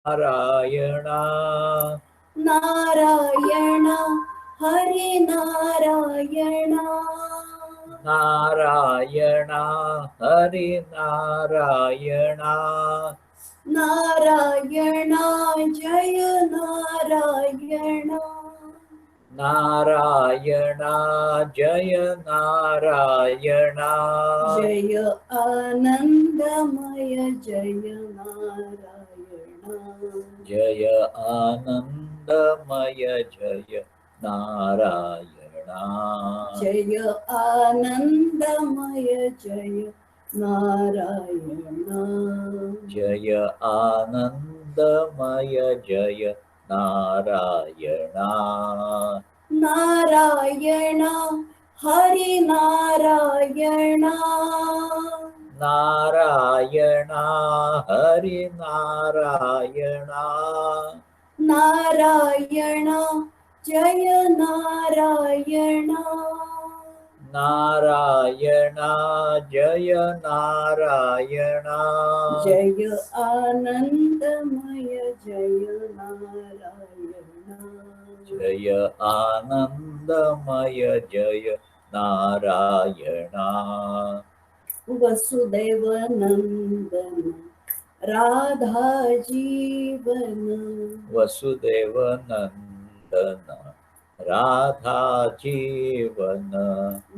नारायण नारायण हरि नारायण नारायण हरि नारायण नारायण जय नारायण नारायण जय नारायण जय आनंदमय जय नारायण जय आनंदमय जय नारायण जय आनंदमय जय नारायण जय आनंदमय जय नारायण नारायण हरि नारायण नारायण हरि नारायण नारायण जय नारायण नारायण जय नारायण जय आनंदमय जय नारायण जय आनंदमय जय नारायण वसुदेव नंदन राधा जीवन वसुदेव नंदन राधा जीवन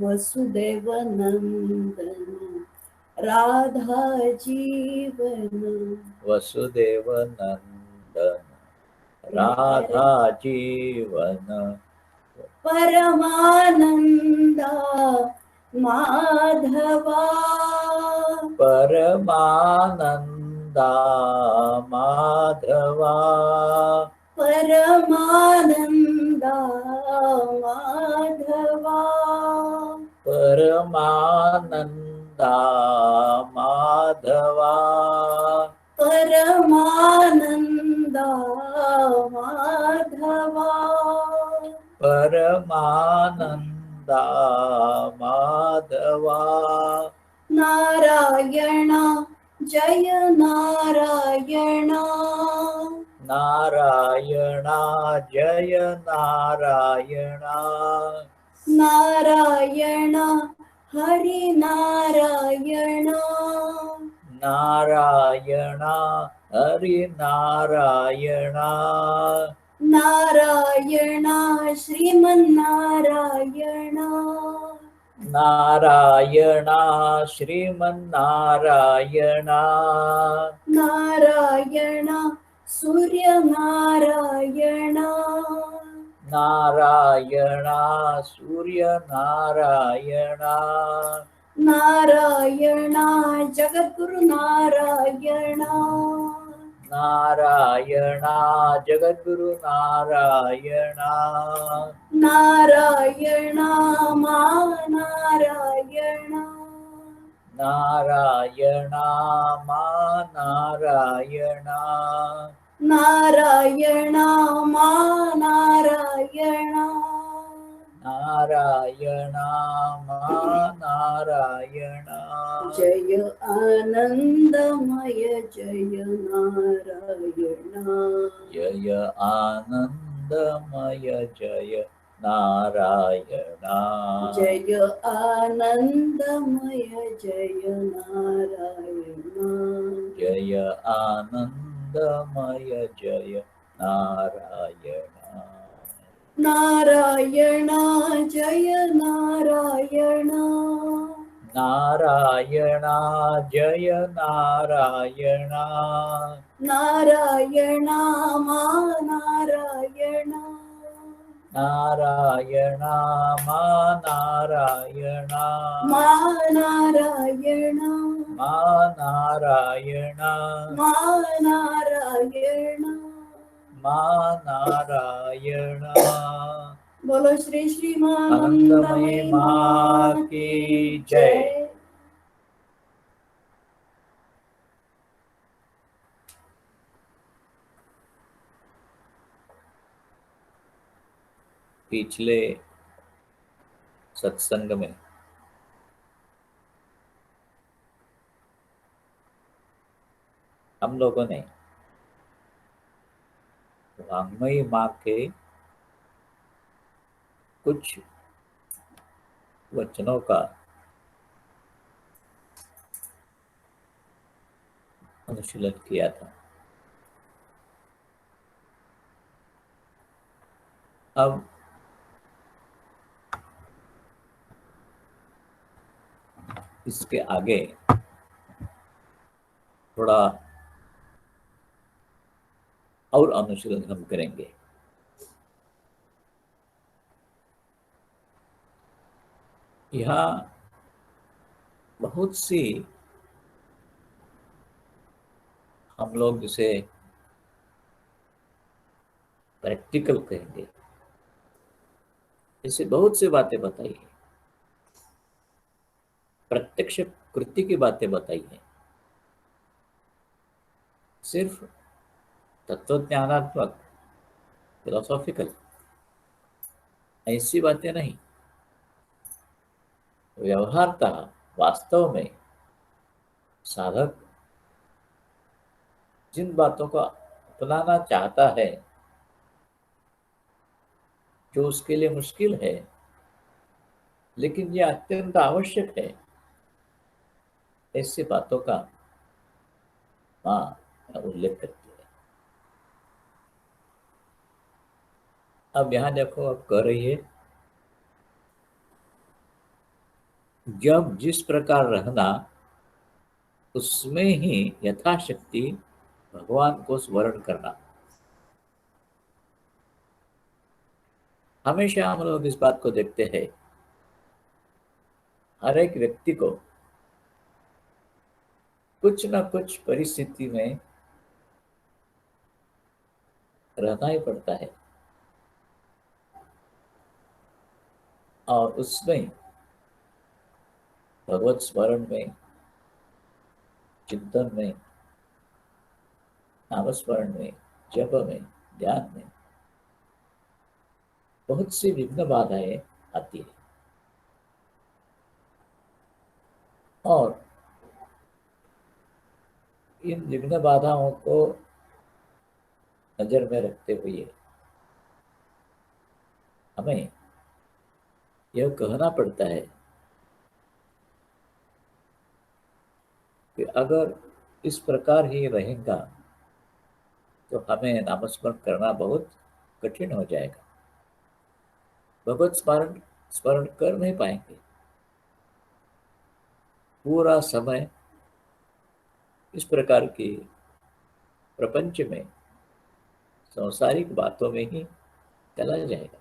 वसुदेव नंदन राधा जीवन वसुदेव नंदन राधा जीवन परमानंदा माधवा परमानंदा माधवा परमानंदा माधवा परमानंदा माधवा परमानंदा माधवा परमानंदा माधवा नारायण जय नारायण नारायण जय नारायण नारायण हरि नारायण नारायण हरि नारायण नारायण श्रीमन्नारायण नारायण श्रीमन्नारायण नारायण सूर्यनारायण नारायण सूर्यनारायण नारायण जगद्गुरु नारायण नारायण जगद्गुरु नारायण नारायण मा नारायण नारायण मा नारायण नारायण मा नारायण नारायण मा नारायण जय आनंदमय जय नारायण जय आनंदमय जय नारायण जय आनंदमय जय नारायण जय आनंदमय जय नारायण नारायण जय नारायण नारायण जय नारायण नारायण मा नारायण नारायण मा नारायण मा नारायण मा नारायण मा नारायण मा नारायण बोलो श्री आनंदमयी श्रीमानंदमयी माँ माँ की की जय। जय। पिछले सत्संग में हम लोगों ने वाङ्मयी माँ के कुछ वचनों का अनुशीलन किया था। अब इसके आगे थोड़ा और अनुशीलन हम करेंगे। यहाँ बहुत सी हम लोग जिसे प्रैक्टिकल कहेंगे, ऐसे बहुत सी बातें बताई है, प्रत्यक्ष कृति की बातें बताई है। सिर्फ तत्वज्ञानात्मक फिलोसॉफिकल ऐसी बातें नहीं, व्यवहारता वास्तव में साधक जिन बातों को अपनाना चाहता है, जो उसके लिए मुश्किल है लेकिन यह अत्यंत आवश्यक है, ऐसी बातों का मां उल्लेख करती है। अब यहां देखो, अब कह रही है, जब जिस प्रकार रहना उसमें ही यथाशक्ति भगवान को स्मरण करना। हमेशा हम लोग इस बात को देखते हैं, हर एक व्यक्ति को कुछ ना कुछ परिस्थिति में रहना ही पड़ता है और उसमें भगवत स्मरण में, चिंतन में, नामस्मरण में, जप में, ध्यान में बहुत सी विघ्न बाधाएं आती है। और इन विघ्न बाधाओं को नजर में रखते हुए हमें यह कहना पड़ता है कि अगर इस प्रकार ही रहेगा तो हमें नामस्मरण करना बहुत कठिन हो जाएगा, भगवत स्मरण स्मरण कर नहीं पाएंगे। पूरा समय इस प्रकार की प्रपंच में, सांसारिक बातों में ही चला जाएगा।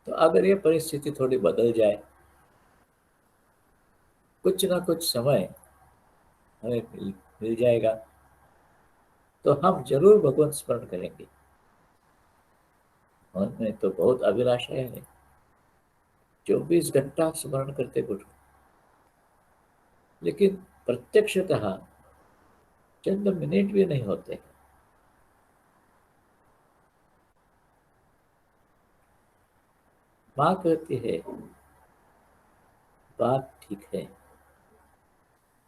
तो अगर ये परिस्थिति थोड़ी बदल जाए, कुछ ना कुछ समय हमें मिल जाएगा, तो हम जरूर भगवान स्मरण करेंगे। मन में तो बहुत अभिलाषा है, 24 घंटा स्मरण करते बैठो, लेकिन प्रत्यक्षतः चंद मिनट भी नहीं होते। माँ कहती है, बात ठीक है,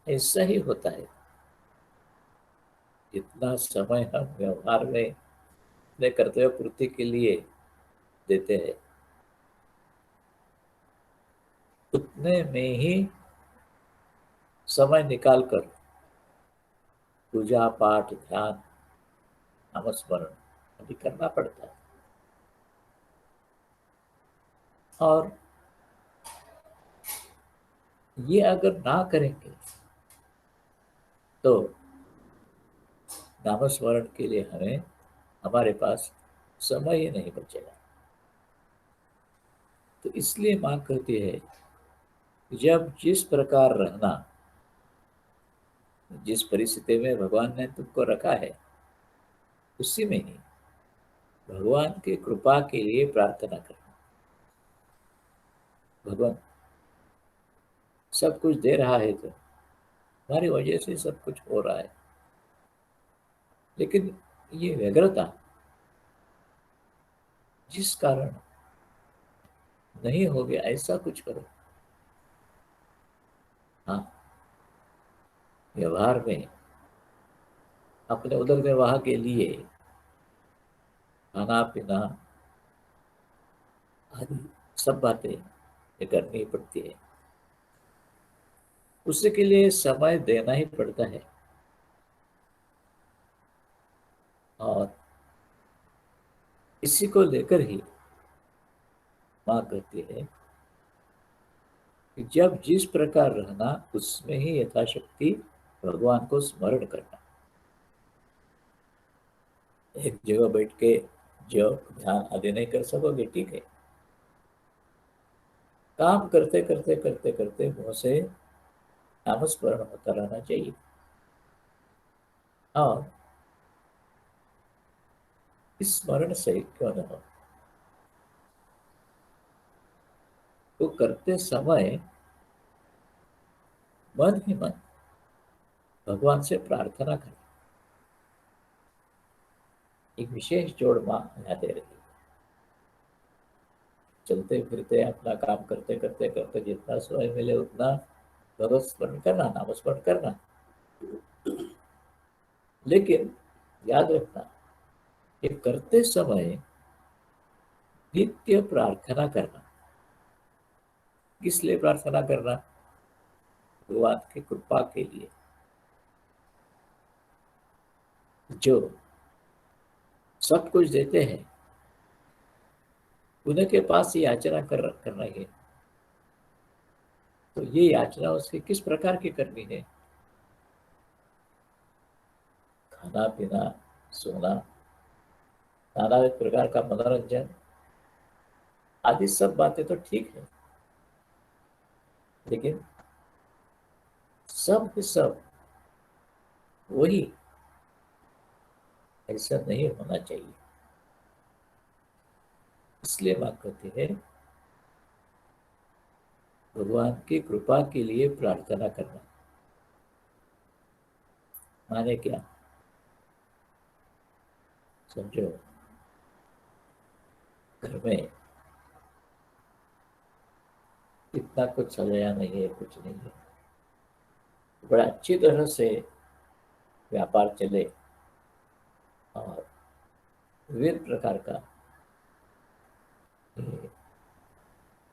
ऐसा ही होता है। जितना समय हम व्यवहार में अपने कर्तव्य पूर्ति के लिए देते हैं, उतने में ही समय निकालकर पूजा पाठ, ध्यान, नामस्मरण अभी करना पड़ता है। और ये अगर ना करेंगे तो नामस्मरण के लिए हमारे पास समय ही नहीं बचेगा। तो इसलिए मां कहती है, जब जिस प्रकार रहना, जिस परिस्थिति में भगवान ने तुमको रखा है, उसी में ही भगवान की कृपा के लिए प्रार्थना करना। भगवान सब कुछ दे रहा है, तो हमारी वजह से सब कुछ हो रहा है, लेकिन ये व्यग्रता जिस कारण नहीं हो गया, ऐसा कुछ करो। हाँ, व्यवहार में अपने उदर निर्वाह के लिए खाना पीना आदि सब बातें ये करनी ही पड़ती है। उसके लिए समय देना ही पड़ता है। और इसी को लेकर ही माँ कहती है कि जब जिस प्रकार रहना उसमें ही यथाशक्ति भगवान को स्मरण करना। एक जगह बैठ के जो ध्यान आदि नहीं कर सकोगे, ठीक है, काम करते करते करते करते मुंह से नामस्मरण होता रहना चाहिए। और इस स्मरण से क्यों न हो, तो करते समय मन ही मन भगवान से प्रार्थना करें। एक विशेष जोड़ माँ यहाँ दे रही है। चलते फिरते अपना काम करते करते करते जितना समय मिले उतना भगवत स्मरण करना, नामस्मरण करना। लेकिन याद रखना कि करते समय नित्य प्रार्थना करना। किस लिए प्रार्थना करना? भगवान की कृपा के लिए, जो सब कुछ देते हैं उन्हीं के पास ही याचना करना है। तो ये याचना उसकी किस प्रकार की करनी है? खाना पीना, सोना, नाना प्रकार का मनोरंजन आदि सब बातें तो ठीक है, लेकिन सब के सब वही ऐसा नहीं होना चाहिए। इसलिए बात कहते हैं भगवान की कृपा के लिए प्रार्थना करना। माने क्या? समझो, घर में इतना कुछ सजाया नहीं है, कुछ नहीं है, बड़ा अच्छी तरह से व्यापार चले और विभिन्न प्रकार का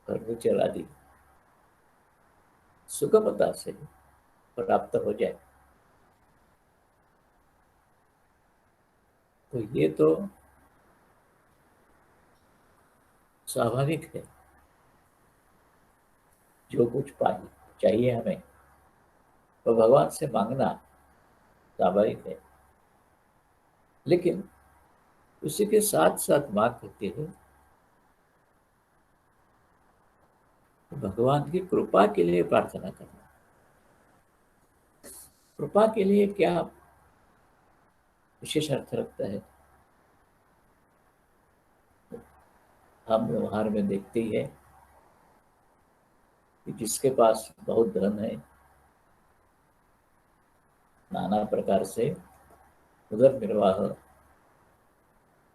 फर्नीचर आदि सुगमता से प्राप्त हो जाए, तो ये तो स्वाभाविक है। जो कुछ चाहिए हमें तो भगवान से मांगना स्वाभाविक है। लेकिन उसी के साथ साथ मां कहती है भगवान की कृपा के लिए प्रार्थना करना। कृपा के लिए क्या विशेष अर्थ रखता है? हम व्यवहार में देखते ही है कि जिसके पास बहुत धन है, नाना प्रकार से उदर निर्वाह,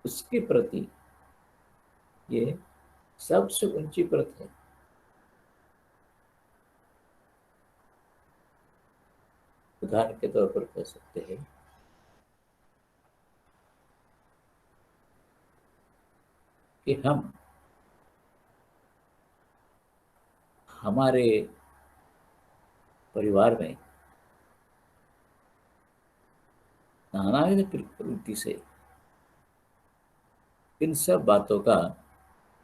उसके प्रति ये सबसे ऊंची प्रत है। उदाहरण के तौर पर कह सकते हैं कि हम हमारे परिवार में नानाविध प्रवृत्ति से इन सब बातों का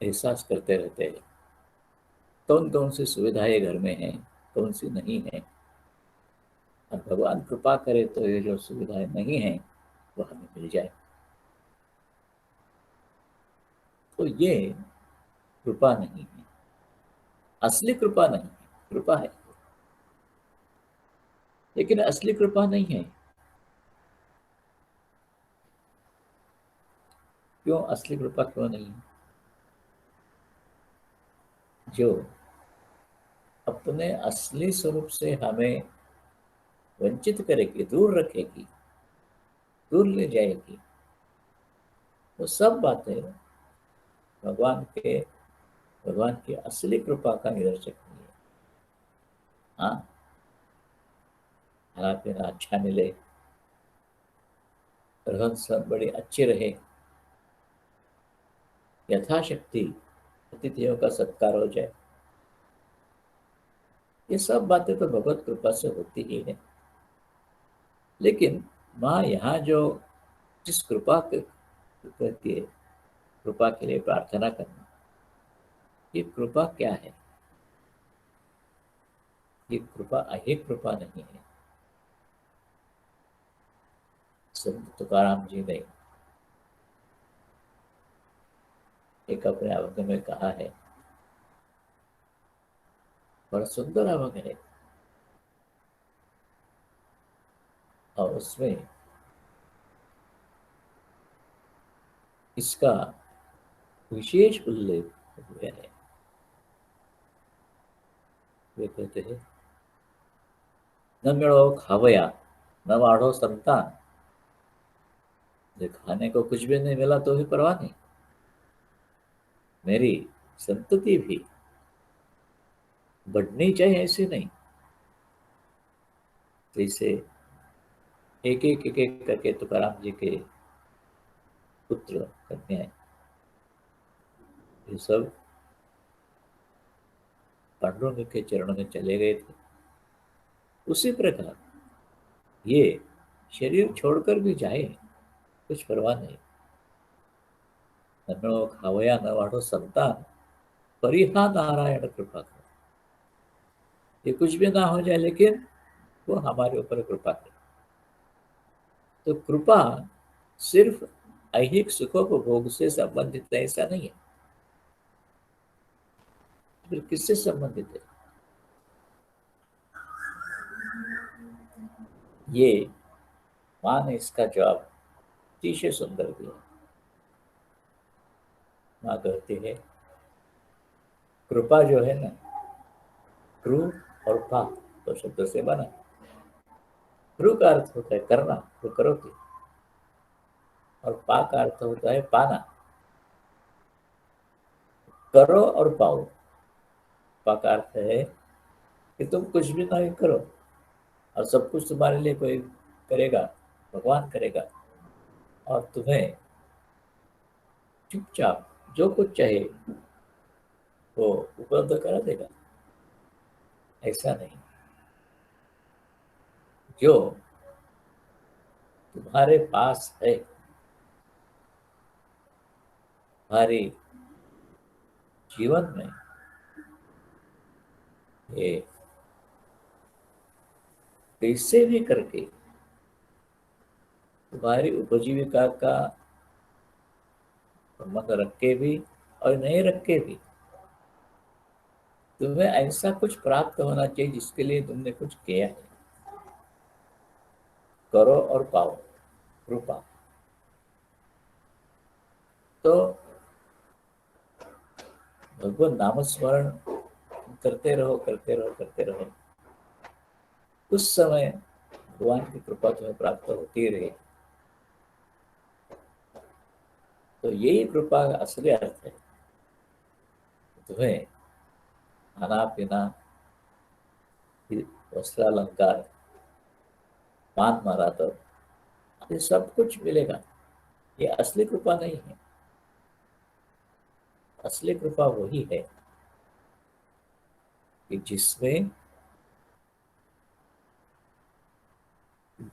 एहसास करते रहते हैं। कौन कौन सी सुविधाएं घर में हैं, कौन सी नहीं है, और भगवान कृपा करे तो ये जो सुविधाएं नहीं है वो हमें मिल जाए। तो ये कृपा नहीं है, असली कृपा नहीं है। कृपा है लेकिन असली कृपा नहीं है। क्यों असली कृपा क्यों नहीं है? जो अपने असली स्वरूप से हमें वंचित करेगी, दूर रखेगी, दूर ले जाएगी, वो सब बातें भगवान की असली कृपा का निदर्शक नहीं है। हाँ, खाना पीना अच्छा मिले, रहन सहन बड़ी अच्छी रहे, यथाशक्ति अतिथियों का सत्कार हो जाए, ये सब बातें तो भगवत कृपा से होती ही है। लेकिन माँ यहाँ जो जिस कृपा कहती है, कृपा के लिए प्रार्थना करना, ये कृपा क्या है? ये कृपा अहिक कृपा नहीं है। संत तुकाराम जी ने एक अपने अभंग में कहा है, बड़ा सुंदर अभंग है, और उसमें इसका विशेष उल्लेख हुआ है। वे कहते हैं, न मिलो खावया न वाढ़ो संतान, जो खाने को कुछ भी नहीं मिला तो भी परवाह नहीं, मेरी संतति भी बढ़नी चाहिए, ऐसे नहीं। तो इसे एक एक करके तुकाराम जी के पुत्र कन्याएं ये सब पांडुरंग के चरणों में चले गए थे। उसी प्रकार ये शरीर छोड़कर भी जाए, कुछ परवाह नहीं। न खावया न वाढ़ो संतान, परिहा नारायण कृपा करो। ये कुछ भी ना हो जाए, लेकिन वो हमारे ऊपर कृपा करे। तो कृपा सिर्फ ऐहिक सुखोपभोग से संबंधित है, ऐसा नहीं है। फिर किससे संबंधित है? ये माँ ने इसका जवाब अतिशय सुंदर दिया। माँ कहती है, कृपा जो है ना, कृ और पा तो शब्द से बना। कृ का अर्थ होता है करना, तो करोगे, और पा का अर्थ होता है पाना, करो और पाओ। पा का अर्थ है कि तुम कुछ भी नहीं करो और सब कुछ तुम्हारे लिए कोई करेगा, भगवान करेगा, और तुम्हें चुपचाप जो कुछ चाहे वो उपलब्ध करा देगा, ऐसा नहीं। जो तुम्हारे पास है, तुम्हारे जीवन में, ये कैसे भी करके तुम्हारी उपजीविका का संबंध रख के भी और नहीं रख के भी तुम्हें ऐसा कुछ प्राप्त होना चाहिए जिसके लिए तुमने कुछ किया है। करो और पाओ, कृपा। तो भगवान नाम स्मरण करते रहो, करते रहो, करते रहो, उस समय भगवान की कृपा तुम्हें प्राप्त होती रहे। तो यही कृपा का असली अर्थ है। तुम्हें खाना पीना, वस्त्रालंकार, मान मरातब, ये सब कुछ मिलेगा, ये असली कृपा नहीं है। असली कृपा वही है कि जिसमें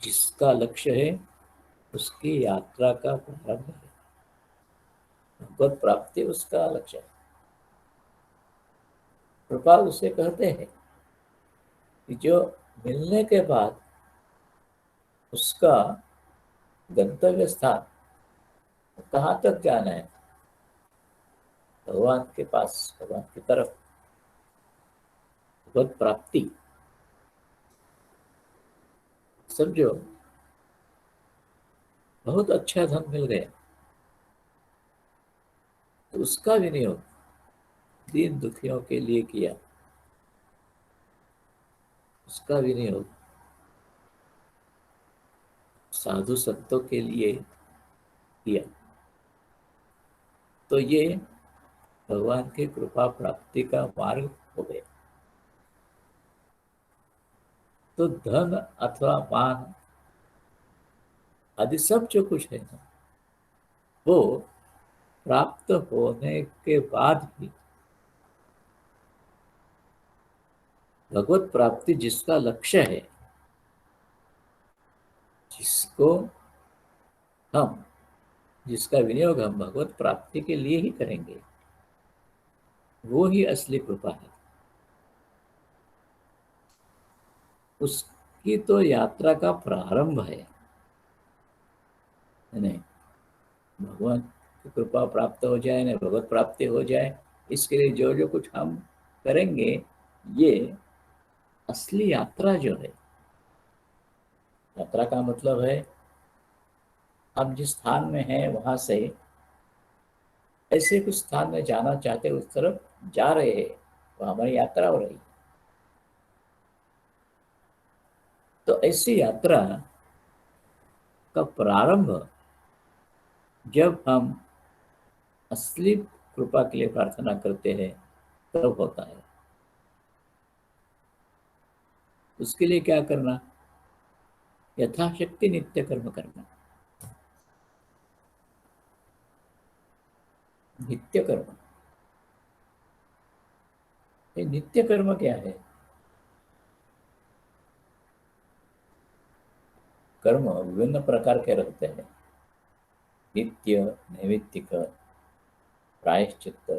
जिसका लक्ष्य है उसकी यात्रा का प्रारंभ है, भगवत प्राप्ति उसका लक्ष्य है। कृपा उसे कहते हैं कि जो मिलने के बाद उसका गंतव्य स्थान कहाँ तक जाना है, भगवान के पास, भगवान की तरफ, भगवत प्राप्ति। समझो, बहुत अच्छा धन मिल गया तो उसका विनियोग दीन दुखियों के लिए किया, उसका विनियोग साधु संतों के लिए किया, तो ये भगवान की कृपा प्राप्ति का मार्ग हो गया। तो धन अथवा मान आदि सब जो कुछ है ना, वो प्राप्त होने के बाद भी भगवत प्राप्ति जिसका लक्ष्य है, जिसको हम जिसका विनियोग हम भगवत प्राप्ति के लिए ही करेंगे, वो ही असली कृपा है। उसकी तो यात्रा का प्रारंभ है। नहीं, भगवान की कृपा प्राप्त हो जाए ना, भगवत प्राप्ति हो जाए, इसके लिए जो जो कुछ हम करेंगे, ये असली यात्रा जो है, यात्रा का मतलब है हम जिस स्थान में हैं वहां से ऐसे कुछ स्थान में जाना चाहते उस तरफ जा रहे हैं, तो हमारी यात्रा हो रही। तो ऐसी यात्रा का प्रारंभ जब हम असली कृपा के लिए प्रार्थना करते हैं तब होता है। उसके लिए क्या करना? यथाशक्ति नित्य कर्म करना। नित्य कर्म, ये नित्य कर्म क्या है? कर्म विभिन्न प्रकार के रहते हैं। नित्य, नैमित्तिक, प्रायश्चित्त,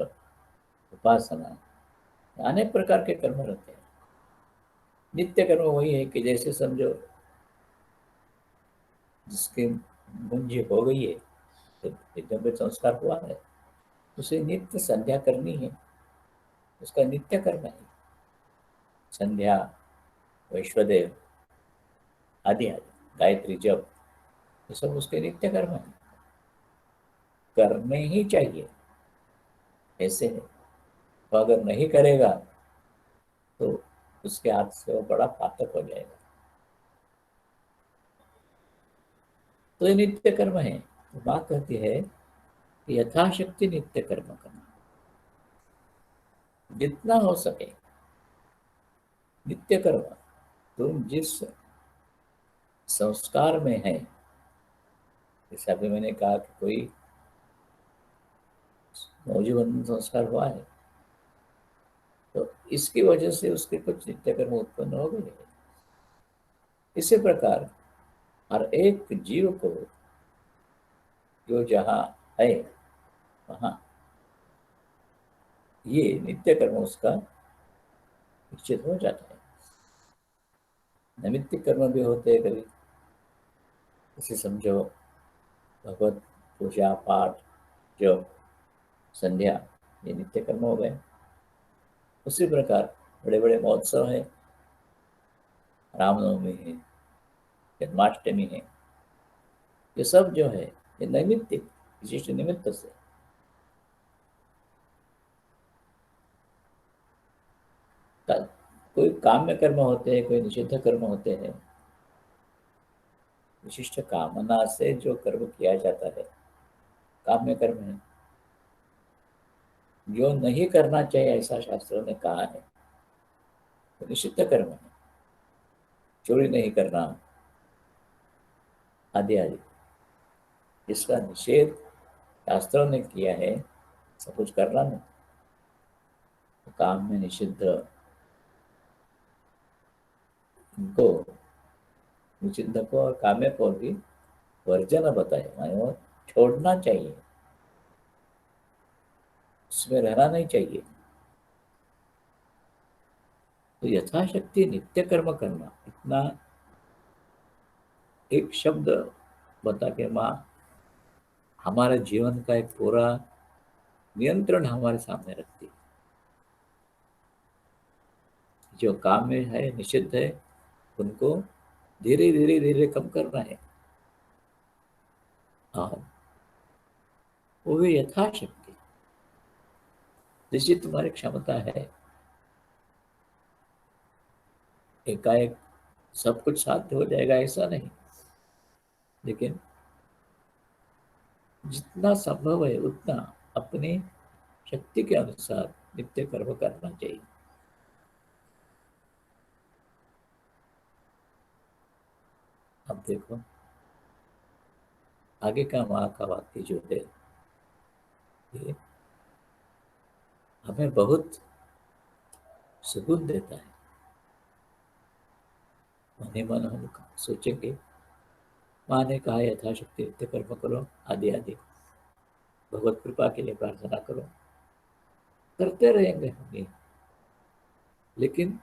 उपासना, अनेक प्रकार के कर्म रहते हैं। नित्य कर्म वही है कि जैसे समझो जिसकी मुंजी हो गई है, तो एकदम पे संस्कार हुआ है, उसे नित्य संध्या करनी है, उसका नित्य कर्म है। संध्या, वैश्वदेव आदि आदि, गायत्री जप, ये सब उसके नित्य कर्म है, करने ही चाहिए। ऐसे है, तो अगर नहीं करेगा तो उसके हाथ से वो बड़ा पातक हो जाएगा। तो ये नित्य कर्म है। तो बात कहती है कि यथाशक्ति नित्य कर्म करना, जितना हो सके नित्य कर्म। तुम जिस संस्कार में है, जैसे अभी मैंने कहा कि कोई मौजी बंधन संस्कार हुआ है, तो इसकी वजह से उसके कुछ नित्य कर्म उत्पन्न हो गए। इसी प्रकार हर एक जीव को जो जहाँ है वहाँ ये नित्य कर्म उसका निश्चित हो जाता है। नैमित्तिक कर्म भी होते हैं कभी, जैसे समझो भगवत पूजा पाठ, जप, संध्या, ये नित्य कर्म हो गए। उसी प्रकार बड़े बड़े महोत्सव है, रामनवमी है, जन्माष्टमी है, ये सब जो है ये नैमित्तिक विशिष्ट निमित्त से। कोई काम्य कर्म होते हैं, कोई निषिद्ध कर्म होते हैं। विशिष्ट कामना से जो कर्म किया जाता है काम्य कर्म है। जो नहीं करना चाहिए ऐसा शास्त्रों ने कहा है तो निषिद्ध कर्म है। चोरी नहीं करना आदि आदि, इसका निषेध शास्त्रों ने किया है। सब कुछ करना नहीं, तो काम में निषिद्ध इनको, निषिद्ध को और काम्य को भी वर्जन बताए, माने वो छोड़ना चाहिए, उसमें रहना नहीं चाहिए। तो यथाशक्ति नित्य कर्म करना, इतना एक शब्द बता के माँ हमारे जीवन का एक पूरा नियंत्रण हमारे सामने रखती है। जो काम में है निषिद्ध है उनको धीरे धीरे धीरे कम करना है, और वो भी यथाशक्ति, जैसी तुम्हारी क्षमता है। एकाएक सब कुछ साध्य हो जाएगा ऐसा नहीं, लेकिन जितना संभव है उतना अपनी शक्ति के अनुसार नित्य कर्म करना चाहिए। अब देखो आगे का माँ का वाक्य जो है ये हमें बहुत सुकून देता है। मने मन हम सोचेंगे, माँ ने कहा यथाशक्ति नित्य कर्म करो आदि आदि, भगवत कृपा के लिए प्रार्थना करो, करते रहेंगे हम ये, लेकिन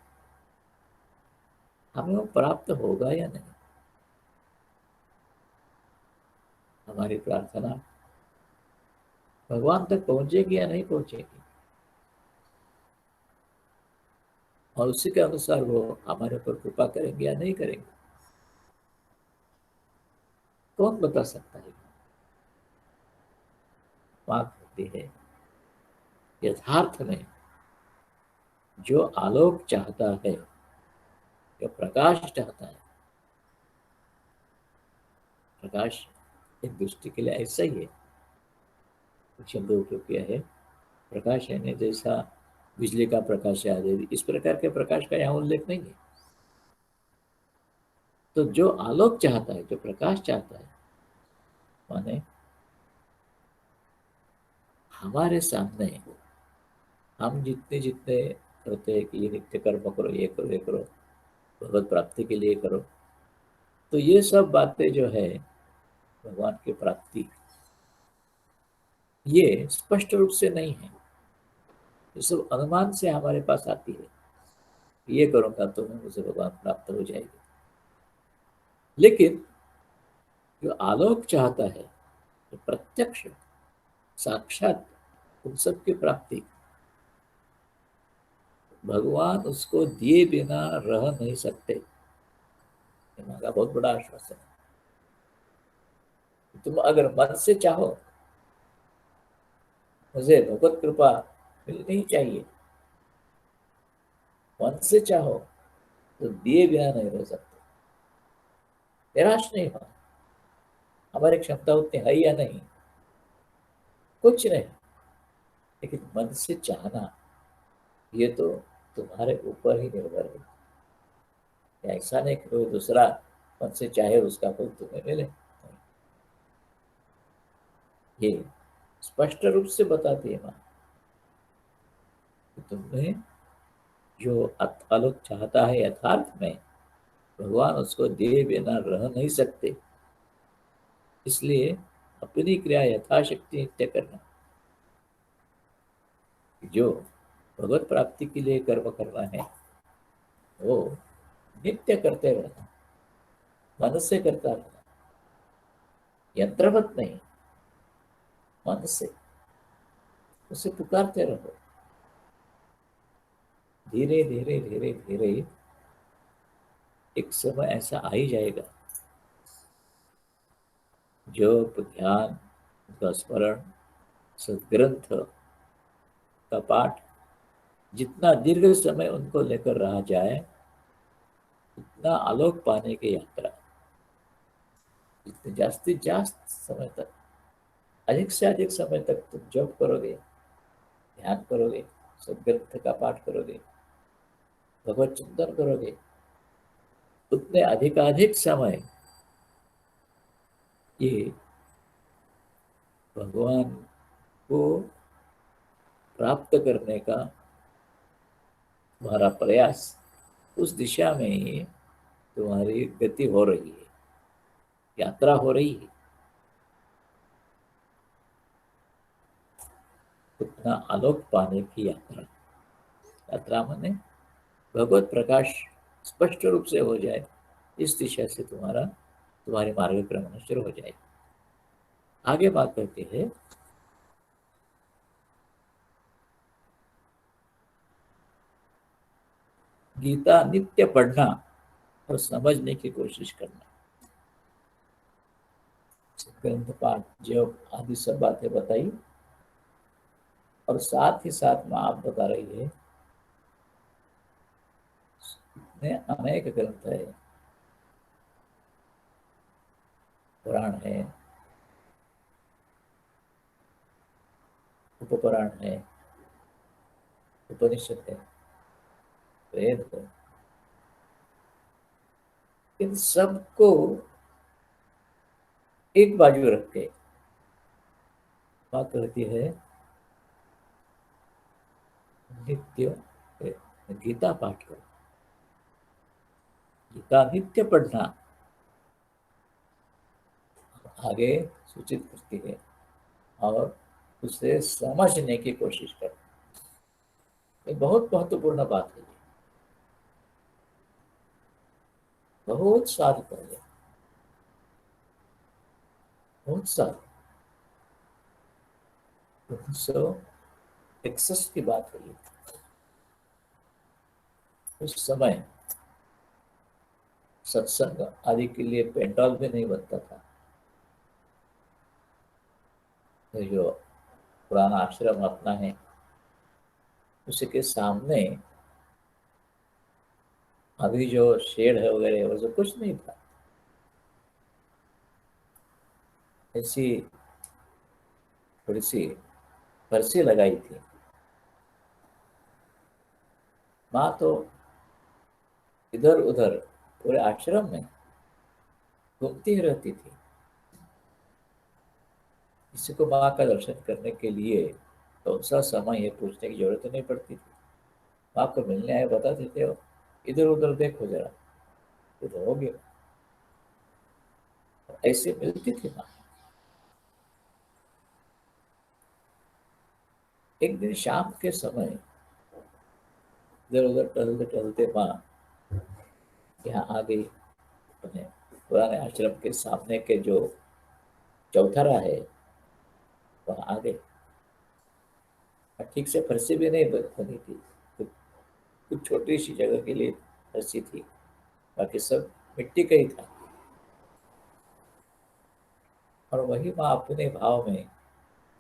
हमें वो प्राप्त होगा या नहीं? हमारी प्रार्थना भगवान तक पहुंचेगी या नहीं पहुंचेगी, और उसी के अनुसार वो हमारे ऊपर कृपा करेंगे या नहीं करेंगे, कौन बता सकता है? बात होती है यथार्थ में जो आलोक चाहता है, जो प्रकाश चाहता है, प्रकाश एक दृष्टि के लिए ऐसा ही है, कुछ शब्द उपयोग किया है, प्रकाश यानी जैसा बिजली का प्रकाश है आदि, इस प्रकार के प्रकाश का यहाँ उल्लेख नहीं है। तो जो आलोक चाहता है, जो प्रकाश चाहता है, माने हमारे सामने हम जितने जितने करते हैं कि ये नित्य कर्म करो, ये करो, ये करो, भगवत प्राप्ति के लिए करो, तो ये सब बातें जो है भगवान की प्राप्ति, ये स्पष्ट रूप से नहीं है, ये सब अनुमान से हमारे पास आती है, ये करूंगा तो मुझे भगवान प्राप्त हो जाएगी। लेकिन जो आलोक चाहता है, जो प्रत्यक्ष साक्षात उन सब की प्राप्ति, भगवान उसको दिए बिना रह नहीं सकते। हमारा बहुत बड़ा आश्वासन है। तुम अगर मन से चाहो मुझे भगवत कृपा मिलनी ही चाहिए, मन से चाहो तो दिए बिना नहीं रह सकते। निराश नहीं हो, हमारी क्षमता उतनी है या नहीं, कुछ नहीं, लेकिन मन से चाहना ये तो तुम्हारे ऊपर ही निर्भर है। ऐसा नहीं कि कोई दूसरा मन से चाहे उसका फल तुम्हें मिले, ये स्पष्ट रूप से बताती है माँ, तुम्हें जो आलोक चाहता है यथार्थ में, भगवान उसको दिए बिना रह नहीं सकते, इसलिए अपनी क्रिया यथाशक्ति नित्य करना, जो भगवत प्राप्ति के लिए कर्म करना है वो नित्य करते रहना, मन से करता रहना, यंत्रवत नहीं, मन से उसे पुकारते रहो। धीरे धीरे धीरे धीरे एक समय ऐसा आ ही जाएगा, जप ध्यान का स्मरण सदग्रंथ का पाठ जितना दीर्घ समय उनको लेकर रहा जाए, उतना आलोक पाने की यात्रा, जितने जास्ती जास्त समय तक, अधिक से अधिक समय तक तुम जप करोगे, ध्यान करोगे, सदग्रंथ का पाठ करोगे, भगवत चिंतन करोगे, उतने अधिकाधिक समय ये भगवान को प्राप्त करने का तुम्हारा प्रयास, उस दिशा में ही तुम्हारी गति हो रही है, यात्रा हो रही है। उतना आलोक पाने की यात्रा, यात्रा माने भगवत प्रकाश स्पष्ट रूप से हो जाए, इस दिशा से तुम्हारी मार्गक्रमण शुरू हो जाए। आगे बात करते हैं, गीता नित्य पढ़ना और समझने की कोशिश करना, ग्रंथ पाठ जप आदि सब बातें बताई, और साथ ही साथ में आप बता रही है इतने अनेक ग्रंथ है, पुराण है, उपपुराण है, उपनिषद है, वेद है, इन सबको एक बाजू रख के माँ कहती है नित्य गीता पाठ करो, गीता नित्य पढ़ना, आगे सूचित करती है, और उसे समझने की कोशिश कर। ये बहुत महत्वपूर्ण बात है, बहुत साल पहले, बहुत साल 1961 की बात हुई। उस समय सत्संग आदि के लिए पेंडॉल भी नहीं बनता था। ये जो पुराना आश्रम अपना है, उसके सामने अभी जो शेड है वगैरह वो सब कुछ नहीं था। ऐसी थोड़ी सी फर्शी लगाई थी। माँ तो इधर उधर पूरे आश्रम में घूमती ही रहती थी। किसी को माँ का दर्शन करने के लिए कौन सा समय है पूछने की जरूरत नहीं पड़ती थी। माँ को मिलने आए बता देते हो, इधर उधर देखो जरा, इधर हो गया। ऐसे मिलती थी माँ। एक दिन शाम के समय इधर उधर टहलते टहलते माँ यहाँ आ गई। अपने पुराने आश्रम के सामने के जो चौथरा है वहाँ आ गई। ठीक से फर्शी भी नहीं बनी थी, तो कुछ छोटी सी जगह के लिए फर्शी थी, बाकी सब मिट्टी का ही था। और वही माँ अपने भाव में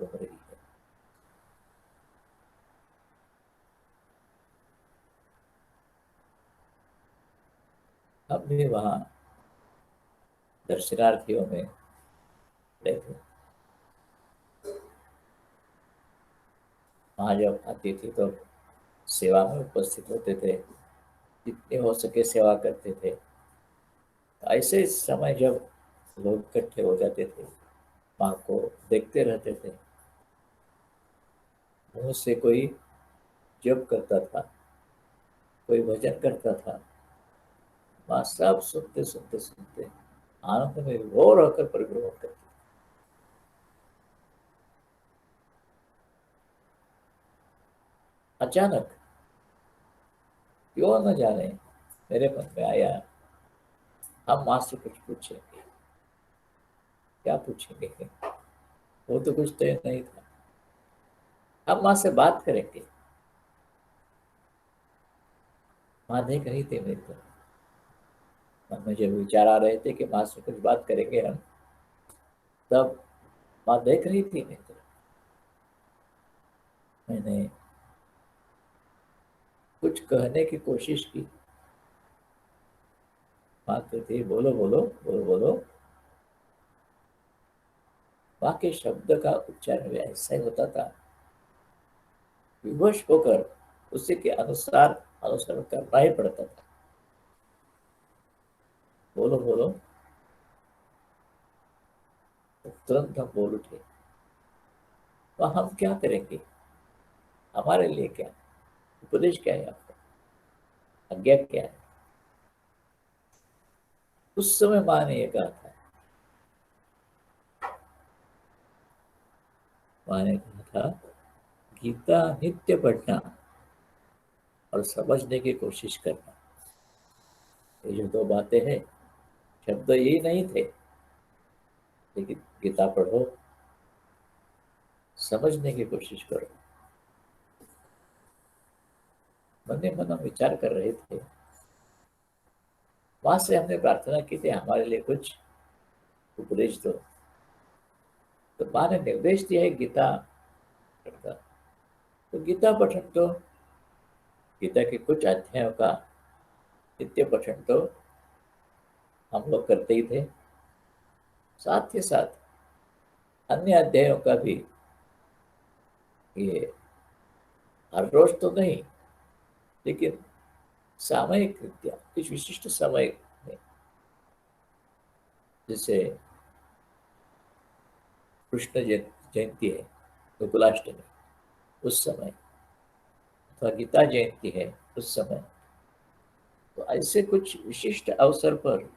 घूम रही है। हम भी वहाँ दर्शनार्थियों में रहते। वहाँ जब आती थी तो सेवा में उपस्थित होते थे, जितने हो सके सेवा करते थे। ऐसे समय जब लोग इकट्ठे हो जाते थे, माँ को देखते रहते थे। मुंह से कोई जप करता था, कोई भजन करता था, माँ सब सुनते सुनते सुनते आनंद में वो रहकर परिभ्रमण करती। अचानक क्यों न जाने मेरे मन में आया, हम माँ से कुछ पूछेंगे। क्या पूछेंगे? वो तो कुछ तय नहीं था। हम माँ से बात करेंगे। माँ देख रही थी मेरी तरफ। मन में जब विचार आ रहे थे कि माँ से कुछ बात करेंगे हम, तब माँ देख रही थी मेरी तरफ। मैंने कुछ कहने की कोशिश की। माँ कहती बोलो बोलो बोलो बोलो। माँ के शब्द का उच्चारण भी ऐसा ही होता था, विवश होकर उसी के अनुसार अनुसरण करना ही पड़ता था। बोलो बोलो, तो तुरंत हम बोल उठे। तो हम क्या करेंगे? हमारे लिए क्या उपदेश, क्या है आपका, आज्ञा क्या है? उस समय माँ ने ये कहा था, माँ ने कहा था गीता नित्य पढ़ना और समझने की कोशिश करना। ये जो दो बातें हैं, शब्द यही नहीं थे, लेकिन गीता पढ़ो, समझने की कोशिश करो। मन ही मन हम विचार कर रहे थे। वहां से हमने प्रार्थना की थी हमारे लिए कुछ उपदेश दो। तो माँ ने निर्देश दिया है गीता पढ़ना। तो गीता पठन तो, गीता के कुछ अध्यायों का नित्य पठन तो हम लोग करते ही थे। साथ ही साथ अन्य अध्यायों का भी, ये हर रोज तो नहीं, लेकिन सामयिक रीत्या कुछ विशिष्ट समय में, जैसे कृष्ण जयंती है गोकुलाष्टमी उस समय, अथवा गीता जयंती है उस समय, तो ऐसे कुछ विशिष्ट अवसर पर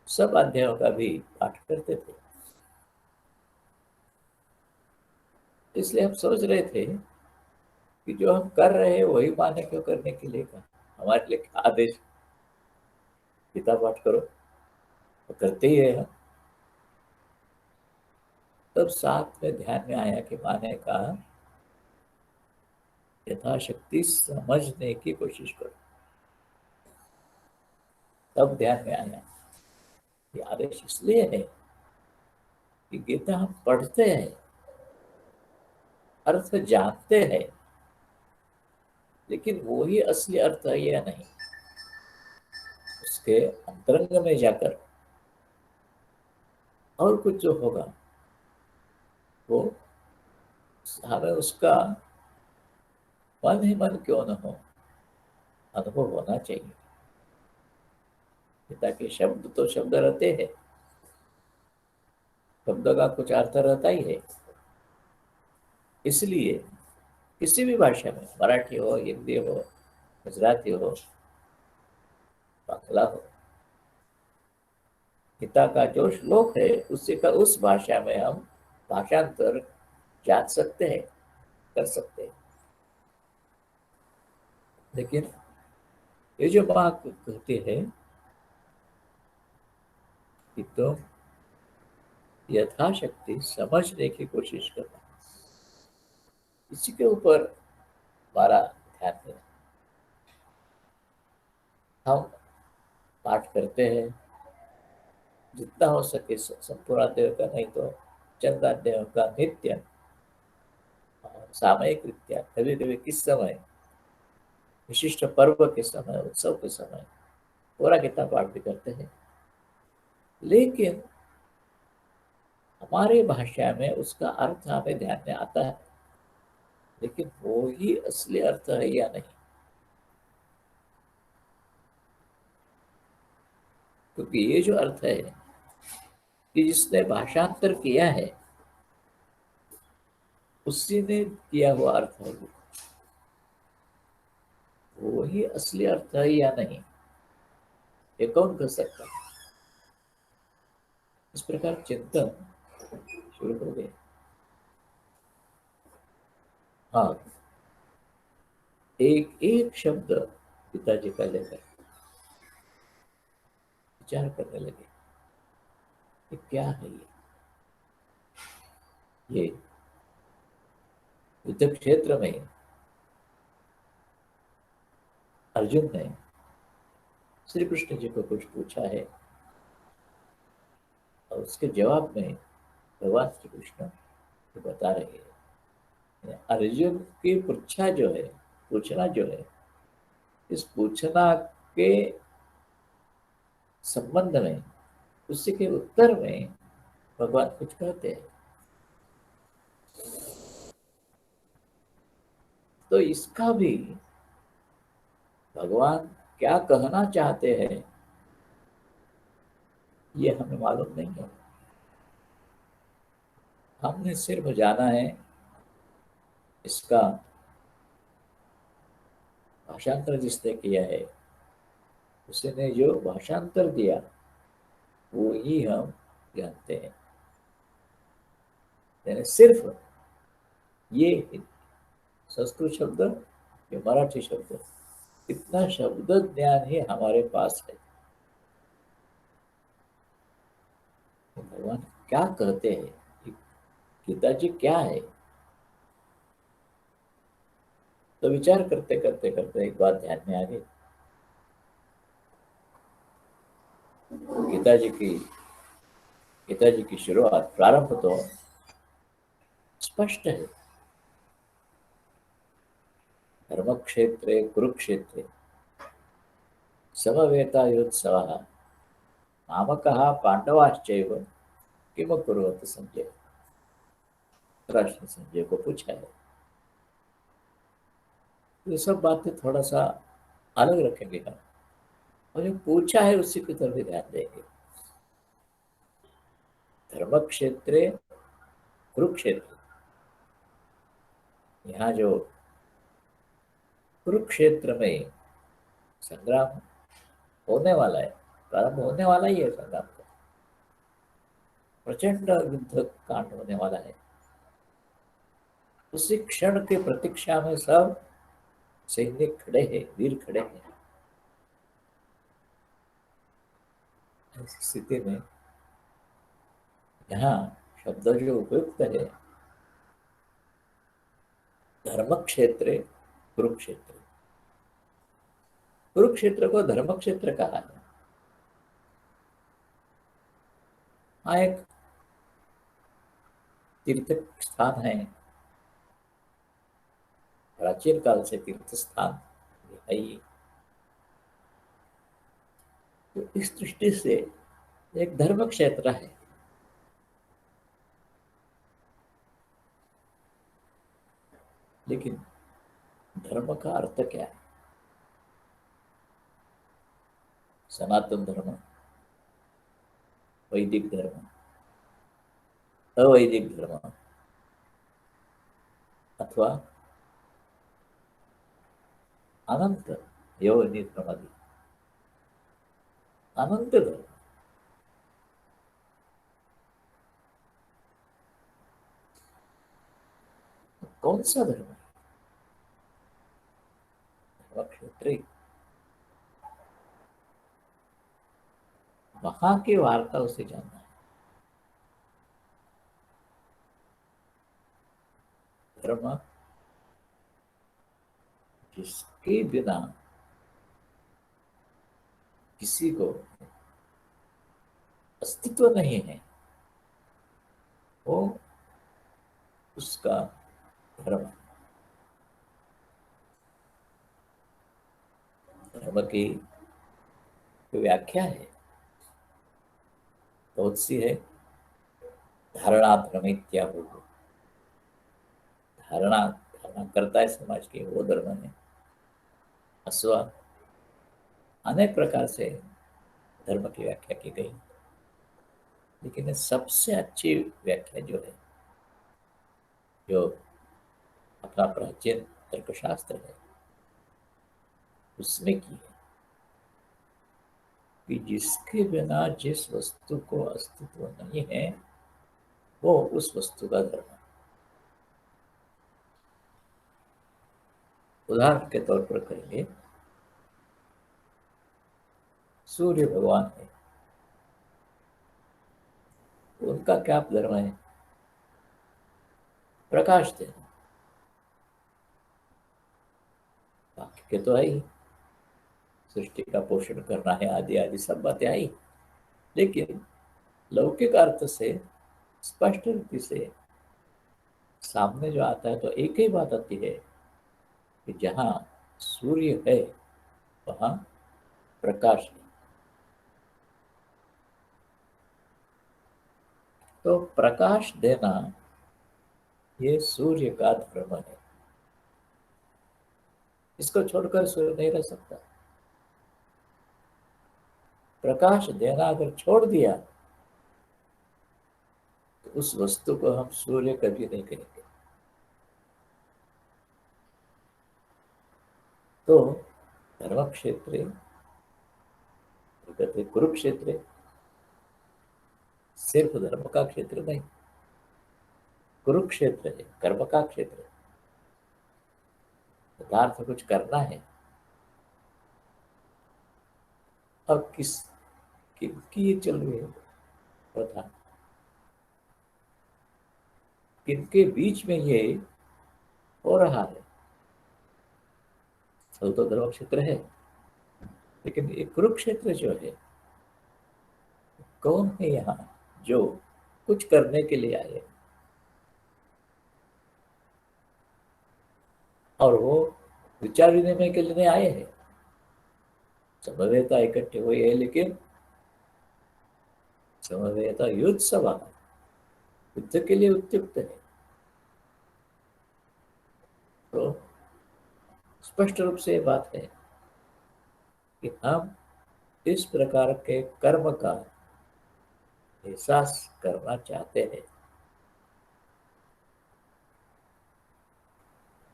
सब अध्यायों का भी पाठ करते थे। इसलिए हम सोच रहे थे कि जो हम कर रहे हैं वही माने क्यों करने के लिए कहा, हमारे लिए क्या आदेश, गीता पाठ करो, तो करते ही है हम। तब साथ में ध्यान में आया कि माँ ने कहा यथाशक्ति समझने की कोशिश करो। तब ध्यान में आया ये आदेश इसलिए है कि गीता हम पढ़ते हैं, अर्थ जानते हैं, लेकिन वो ही असली अर्थ है या नहीं, उसके अंतरंग में जाकर और कुछ जो होगा वो हमें उसका मन ही मन क्यों न हो, अनुभव होना चाहिए। गीता के शब्द तो शब्द रहते हैं, शब्द का कुछ अर्थ रहता ही है। इसलिए किसी भी भाषा में, मराठी हो, हिंदी हो, गुजराती हो, बांग्ला हो, गीता का जो श्लोक है उसी का उस भाषा में हम भाषांतर जान सकते हैं, कर सकते हैं। लेकिन ये जो बात कहती है कि तुम यथाशक्ति समझने की कोशिश करना, इसी के ऊपर हमारा ध्यान है। हम पाठ करते हैं जितना हो सके संपूर्ण अध्याय का, नहीं तो चंद अध्यायों का नित्य सामयिक रीत्या, कभी कभी किस समय विशिष्ट पर्व के समय, उत्सव के समय पूरा गीता पाठ भी करते हैं। लेकिन हमारी भाषा में उसका अर्थ हमें ध्यान में आता है, लेकिन वो ही असली अर्थ है या नहीं, क्योंकि ये जो अर्थ है कि जिसने भाषांतर किया है उसी ने किया हुआ अर्थ है, वो ही असली अर्थ है या नहीं, ये कौन कर सकता है। इस प्रकार चिंतन शुरू हो गया। हाँ, एक एक शब्द पिताजी का लेकर विचार करने लगे कि क्या है ये युद्ध क्षेत्र में अर्जुन ने श्री कृष्ण जी को कुछ पूछा है और उसके जवाब में भगवान श्री कृष्ण तो बता रहे हैं। अर्जुन की पृच्छा जो है, पूछना जो है, इस पूछना के संबंध में, उसी के उत्तर में भगवान कुछ कहते हैं। तो इसका भी भगवान क्या कहना चाहते हैं ये हमें मालूम नहीं है। हमने सिर्फ जाना है इसका भाषांतर जिसने किया है, उसने जो भाषांतर दिया वो ही हम जानते हैं। यानी सिर्फ ये संस्कृत शब्द, ये मराठी शब्द, इतना शब्द ज्ञान ही हमारे पास है। तो भगवान क्या कहते हैं, गीता जी क्या है, तो विचार करते करते करते एक बात ध्यान में आ गई। गीता जी की शुरुआत, प्रारंभ तो स्पष्ट है। धर्म क्षेत्रे कुरुक्षेत्रे समवेतायुत्सवः मामकः पांडवाश्चैव किम कुर्वत संजय। राष्ट्र संजय को पूछा है। ये सब बातें थोड़ा सा अलग रखेंगे हम, और जो पूछा है उसी की तरफ ध्यान देंगे। धर्म क्षेत्रे कुरुक्षेत्र, यहाँ जो कुरुक्षेत्र में संग्राम होने वाला है, प्रारंभ होने वाला ही है संग्राम का, प्रचंड युद्ध कांड होने वाला है। उसी क्षण की प्रतीक्षा में सब सैनिक खड़े हैं, वीर खड़े हैं। ऐसी स्थिति में यहाँ शब्द जो उपयुक्त है, धर्म क्षेत्र कुरुक्षेत्र, कुरुक्षेत्र को धर्म क्षेत्र कहा है। हाँ, एक तीर्थ स्थान है, प्राचीन काल से तीर्थ स्थान है ये। तो इस दृष्टि से एक धर्म क्षेत्र है। लेकिन धर्म का अर्थ क्या है? सनातन धर्म, वैदिक धर्म, अवैदिक धर्म, अथवा अनंत योनि धर्म, अनंत धर्म, कौन सा धर्म है? धर्म क्षेत्र, वहां की वार्ता उसे जानना है। धर्म जिसके बिना किसी को अस्तित्व नहीं है, वो उसका धर्म है। धर्म की व्याख्या है, बहुत सी है। धारणा धर्म इत्यादि, धारणा धारणा करता है समाज की, वो धर्म है। अथवा अनेक प्रकार से धर्म की व्याख्या की गई, लेकिन सबसे अच्छी व्याख्या जो है, जो अपना प्राचीन तर्कशास्त्र है उसमें की है कि जिसके बिना जिस वस्तु को अस्तित्व नहीं है, वो उस वस्तु का धर्म है। उदाहरण के तौर पर करेंगे, सूर्य भगवान है, उनका क्या धर्म है? प्रकाश देना। बाकी के तो आई, सृष्टि का पोषण करना है, आदि आदि सब बातें आई। लेकिन लौकिक अर्थ से स्पष्ट रीति से सामने जो आता है, तो एक ही बात आती है कि जहां सूर्य है वहां प्रकाश है। तो प्रकाश देना ये सूर्य का धर्म है। इसको छोड़कर सूर्य नहीं रह सकता। प्रकाश देना अगर छोड़ दिया तो उस वस्तु को हम सूर्य कभी नहीं कहेंगे। तो धर्म क्षेत्र, कहते कुरुक्षेत्र सिर्फ धर्म का क्षेत्र नहीं, कुरुक्षेत्र है, कर्म का क्षेत्र। पदार्थ कुछ करना है, अब किनकी ये चल रही है प्रथा, किनके बीच में ये हो रहा है, तो धर्म क्षेत्र है। लेकिन ये कुरुक्षेत्र जो है, कौन है यहाँ जो कुछ करने के लिए आए और वो विचार विनिमय के लिए नहीं आए हैं। समवेता इकट्ठे हुए है, लेकिन समवेता युद्ध सभा, युद्ध के लिए उपयुक्त है। तो स्पष्ट रूप से ये बात है कि हम इस प्रकार के कर्म का एहसास करना चाहते हैं,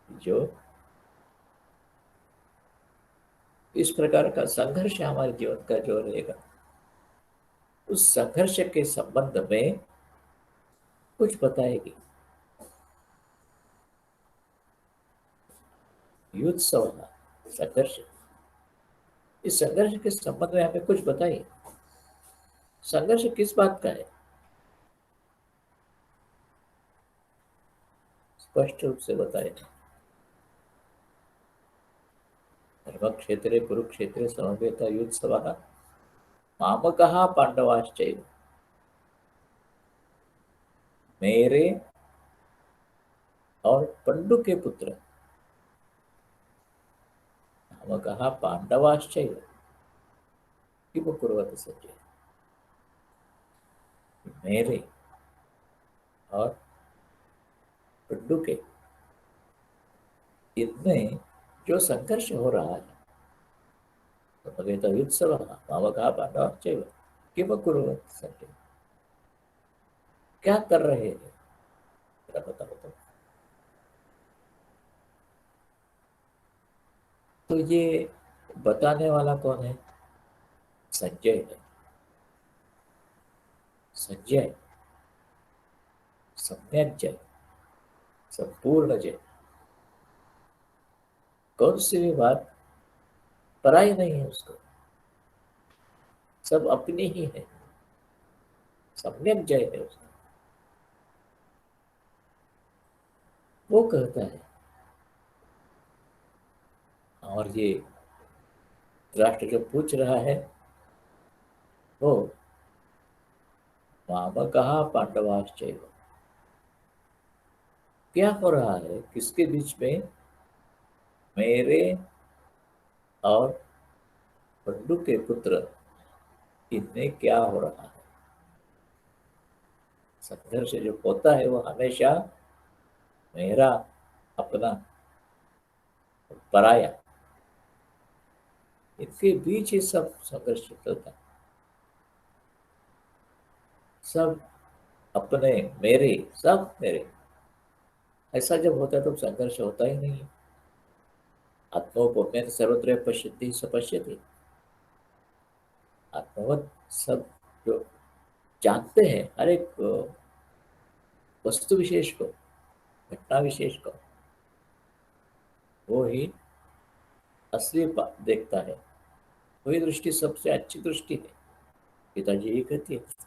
जो इस प्रकार का संघर्ष हमारे जीवन का जो रहेगा, उस संघर्ष के संबंध में कुछ बताएगी। युद्ध सवना संघर्ष, इस संघर्ष के संबंध में हमें कुछ बताइए। संघर्ष किस बात का है, स्पष्ट रूप से बताए। धर्म क्षेत्रे कुरुक्षेत्रे समवेत युद्ध सभा मामकः पांडवाश्चैव, मेरे और पंडु के पुत्र मामकः पांडवाश्चैव किम कुर्वत संजय, मेरे और पंडु के इनमें जो संघर्ष हो रहा है, समवेत युद्ध सभा मामकः पांडवाश्चैव किम कुर्वत संजय, क्या कर रहे हैं, जरा बताओ तो ये बताने वाला कौन है, संजय है। संजय सम्यक जय, संपूर्ण जय, कौन सी भी बात पराई नहीं है उसको, सब अपनी ही है, सम्यक जय है उसको। वो कहता है, और ये राष्ट्र जो पूछ रहा है वो मामकः पांडवाश्चैव, क्या हो रहा है, किसके बीच में, मेरे और पंडु के पुत्र इनमें क्या हो रहा है। संघर्ष जो होता है वो हमेशा मेरा, अपना, पराया, इनके बीच ही सब संघर्ष चलता है। सब अपने, मेरे, सब मेरे, ऐसा जब होता है तो संघर्ष होता ही नहीं है। आत्मोपम्येन सर्वत्र पश्यति स पश्यति, आत्मवत सब जो जानते हैं हर एक वस्तु विशेष को, घटना विशेष को, वो ही असली देखता है। वही दृष्टि सबसे अच्छी दृष्टि है, पिताजी ही कहती है।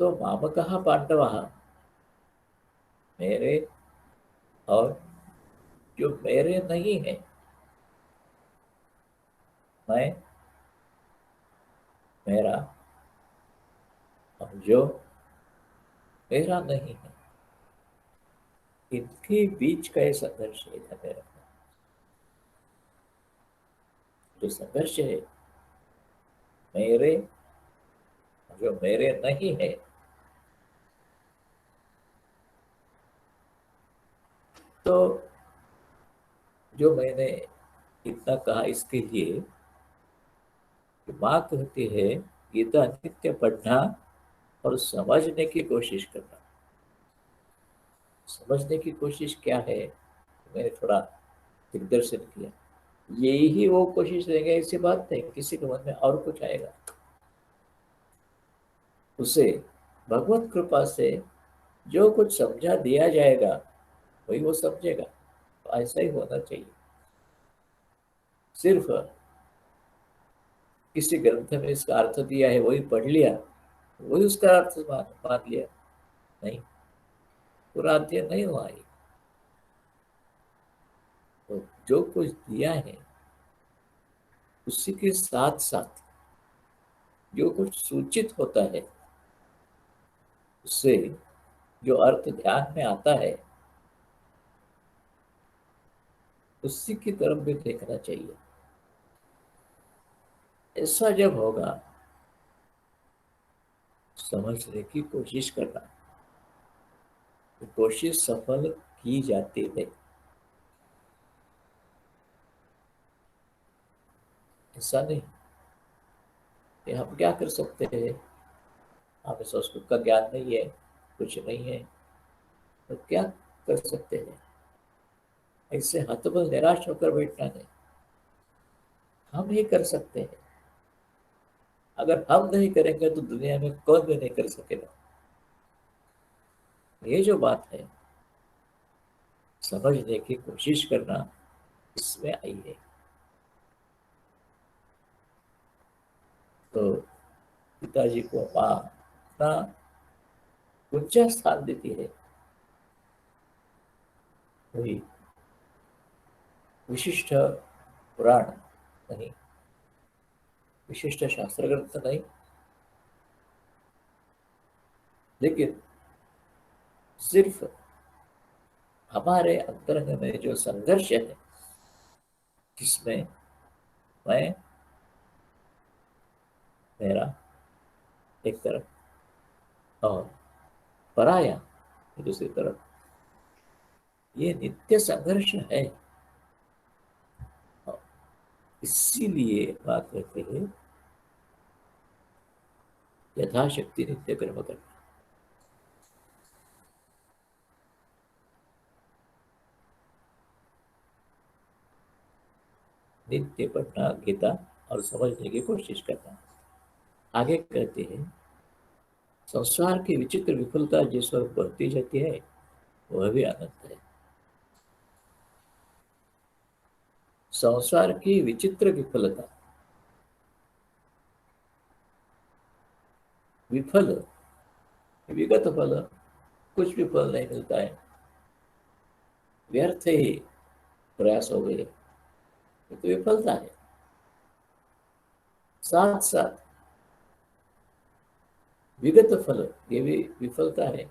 तो मामकः पांडवः, मेरे और जो मेरे नहीं है, मैं, मेरा और जो मेरा नहीं है, इनके बीच का ये संघर्ष है मेरा। जो संघर्ष है मेरे जो मेरे नहीं है, तो जो मैंने इतना कहा इसके लिए, माँ कहती है गीता नित्य पढ़ना और समझने की कोशिश करना। समझने की कोशिश क्या है, मैंने थोड़ा दिग्दर्शन किया। यही ही वो कोशिश रहेगा, ऐसी बात नहीं, किसी के मन में और कुछ आएगा। उसे भगवत कृपा से जो कुछ समझा दिया जाएगा वही वो समझेगा। तो ऐसा ही होना चाहिए। सिर्फ किसी ग्रंथ में इसका अर्थ दिया है वही पढ़ लिया, वही उसका अर्थ मान लिया, नहीं, पूरा अध्ययन नहीं हुआ है। तो जो कुछ दिया है उसी के साथ साथ जो कुछ सूचित होता है, उससे जो अर्थ ध्यान में आता है उसी की तरफ भी देखना चाहिए। ऐसा जब होगा, समझने की कोशिश करना, तो कोशिश सफल की जाती है। ऐसा नहीं कि हम क्या कर सकते हैं, हमें संस्कृत का ज्ञान नहीं है, कुछ नहीं है, तो क्या कर सकते हैं। ऐसे हतबल निराश होकर बैठना नहीं। हम ही कर सकते हैं। अगर हम नहीं करेंगे तो दुनिया में कौन भी नहीं कर सकेगा। ये जो बात है, समझने की कोशिश करना इसमें आई है। तो पिताजी को माँ इतना ऊंचा स्थान देती है। कोई विशिष्ट पुराण नहीं, विशिष्ट शास्त्र ग्रंथ नहीं, लेकिन सिर्फ हमारे अंतरंग में जो संघर्ष है, जिसमें मैं, मेरा एक तरफ और पराया दूसरी तरफ, ये नित्य संघर्ष है। और इसीलिए बात करते हैं यथाशक्ति नित्य कर्म करना। नित्य पढ़ना गीता और समझने की कोशिश करना। आगे कहते हैं संसार की विचित्र विफलता जिस ओर बढ़ती जाती है वह भी आनंद है। संसार की विचित्र विफलता, विफल, विगत फल, कुछ भी फल नहीं मिलता है, व्यर्थ ही प्रयास हो गए, तो विफलता है। साथ साथ विगत फल, ये भी विफलता है।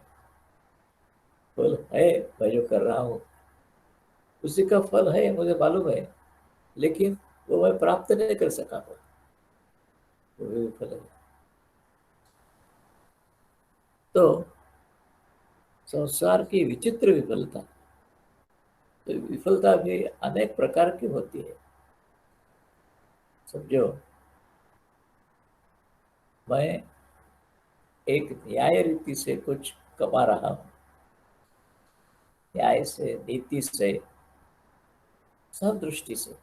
फल है, मैं जो कर रहा हूँ उसी का फल है, मुझे मालूम है, लेकिन वो मैं प्राप्त नहीं कर सका हूँ, वो भी विफल है। तो संसार की विचित्र विफलता, तो विफलता भी अनेक प्रकार की होती है। समझो, मैं एक न्याय रीति से कुछ कमा रहा हूँ, न्याय से, नीति से, सब दृष्टि से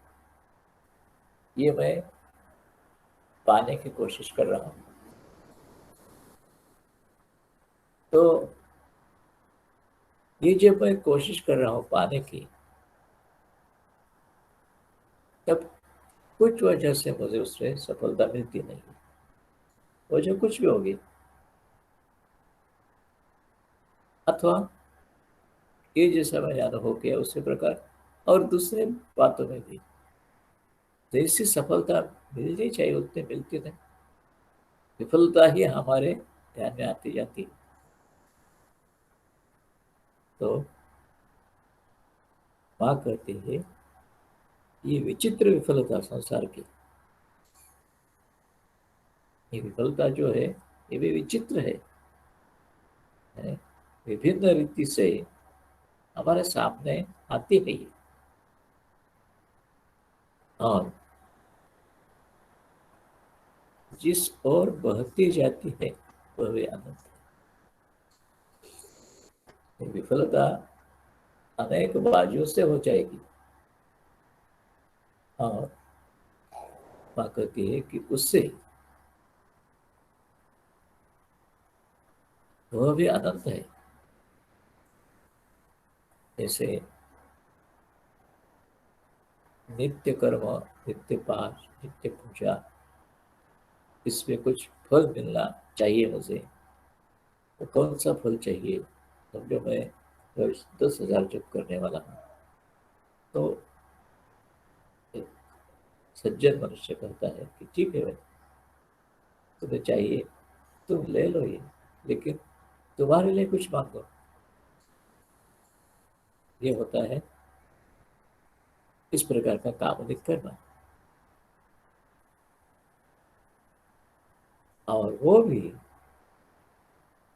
ये मैं पाने की कोशिश कर रहा हूँ। तो ये जब मैं कोशिश कर रहा हूँ पाने की, तब कुछ वजह से मुझे उसमें सफलता मिलती नहीं। वजह कुछ भी होगी, अथवा ये जैसा मैंने अनुभव किया उसी प्रकार और दूसरे बातों में भी जैसी सफलता मिलनी चाहिए उतनी मिलती नहीं, विफलता ही हमारे ध्यान में आती जाती है। तो माँ कहती है ये विचित्र विफलता संसार की, ये विफलता जो है ये भी विचित्र है, विभिन्न रीति से हमारे सामने आती है ये। और जिस ओर बहती जाती है वह भी आनंद है। ये विफलता अनेक बाजुओं से हो जाएगी और माँ कहती है कि उससे वह भी अनंत है। जैसे नित्य कर्म, नित्य पाठ, नित्य पूजा, इसमें कुछ फल मिलना चाहिए मुझे, तो कौन सा फल चाहिए। समझो मैं रोज 10,000 जप करने वाला हूँ, तो एक सज्जन मनुष्य कहता है कि ठीक है भाई, तुम्हें चाहिए तुम ले लो ये, लेकिन तुम्हारे लिए कुछ मांगो। ये होता है इस प्रकार का कामनिक करना। और वो भी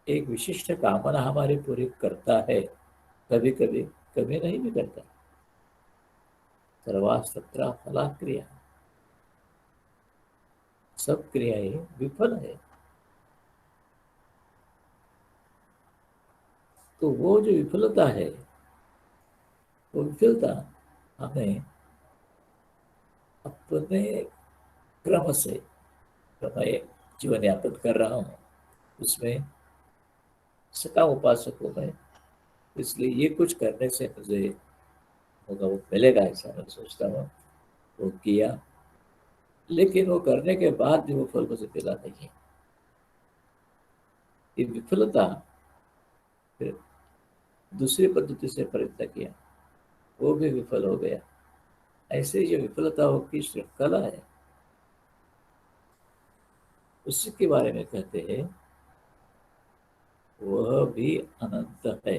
एक विशिष्ट कामना हमारी पूरी करता है, कभी कभी, कभी नहीं भी करता। सर्वास्तत्र फला क्रिया, सब क्रियाएं विफल है। तो वो जो विफलता है, वो विफलता हमें अपने क्रम से जो मैं जीवन यापन कर रहा हूँ उसमें सका उपासक हूँ मैं, इसलिए ये कुछ करने से मुझे होगा वो मिलेगा ऐसा मैं सोचता हूँ। वो किया, लेकिन वो करने के बाद भी वो फल मुझे मिला नहीं है। ये विफलता, फिर दूसरी पद्धति से प्रयत्न किया, वो भी विफल हो गया। ऐसे जो विफलताओं की श्रृंखला है उसी के बारे में कहते हैं वह भी अनंत है।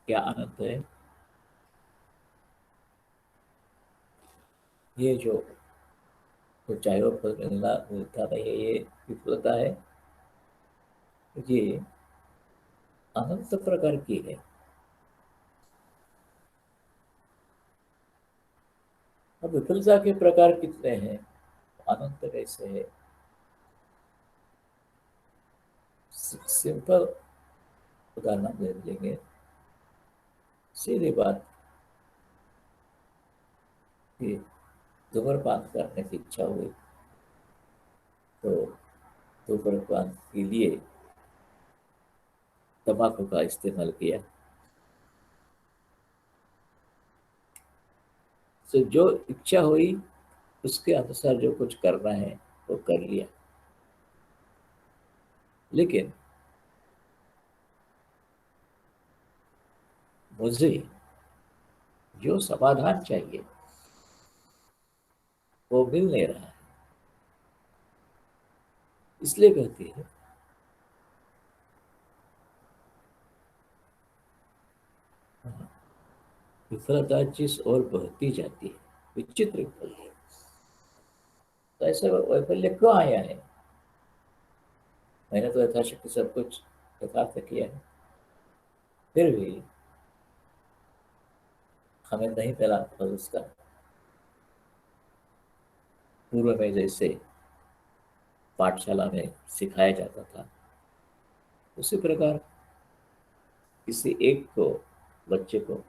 क्या अनंत है? ये जो तो चाहे वो फल मिलना मिलता नहीं है, ये विफलता है, ये अनंत प्रकार की है। अब विफलता के प्रकार कितने हैं, अनंत कैसे है? सिंपल उदाहरण दे लेंगे, सीधी बात कि धूम्रपान करने की इच्छा हुई तो धूम्रपान के लिए तंबाकू का इस्तेमाल किया। तो जो इच्छा हुई उसके अनुसार जो कुछ करना है वो कर लिया, लेकिन मुझे जो समाधान चाहिए वो मिल नहीं रहा है। इसलिए कहती है विफलता जिस ओर बढ़ती जाती है, विचित्र विफलता। तो ऐसा वैफल्य क्यों आया है? मैंने तो यथाशक्ति सब कुछ यथार्थ किया है, फिर भी हमें नहीं मिला फल उसका। पूर्व में जैसे पाठशाला में सिखाया जाता था उसी प्रकार किसी एक को बच्चे को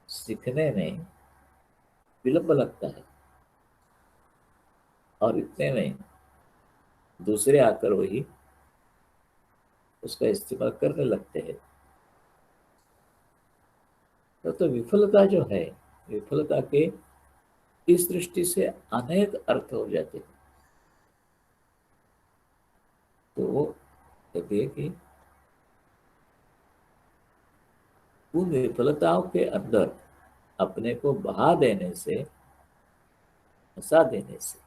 सीखने में विलंब लगता है, और इतने में दूसरे आकर वही उसका इस्तेमाल करने लगते हैं। तो विफलता जो है, विफलता के इस दृष्टि से अनेक अर्थ हो जाते हैं। तो वो कहते हैं कि उन विफलताओं के अंदर अपने को बहा देने से, फंसा देने से,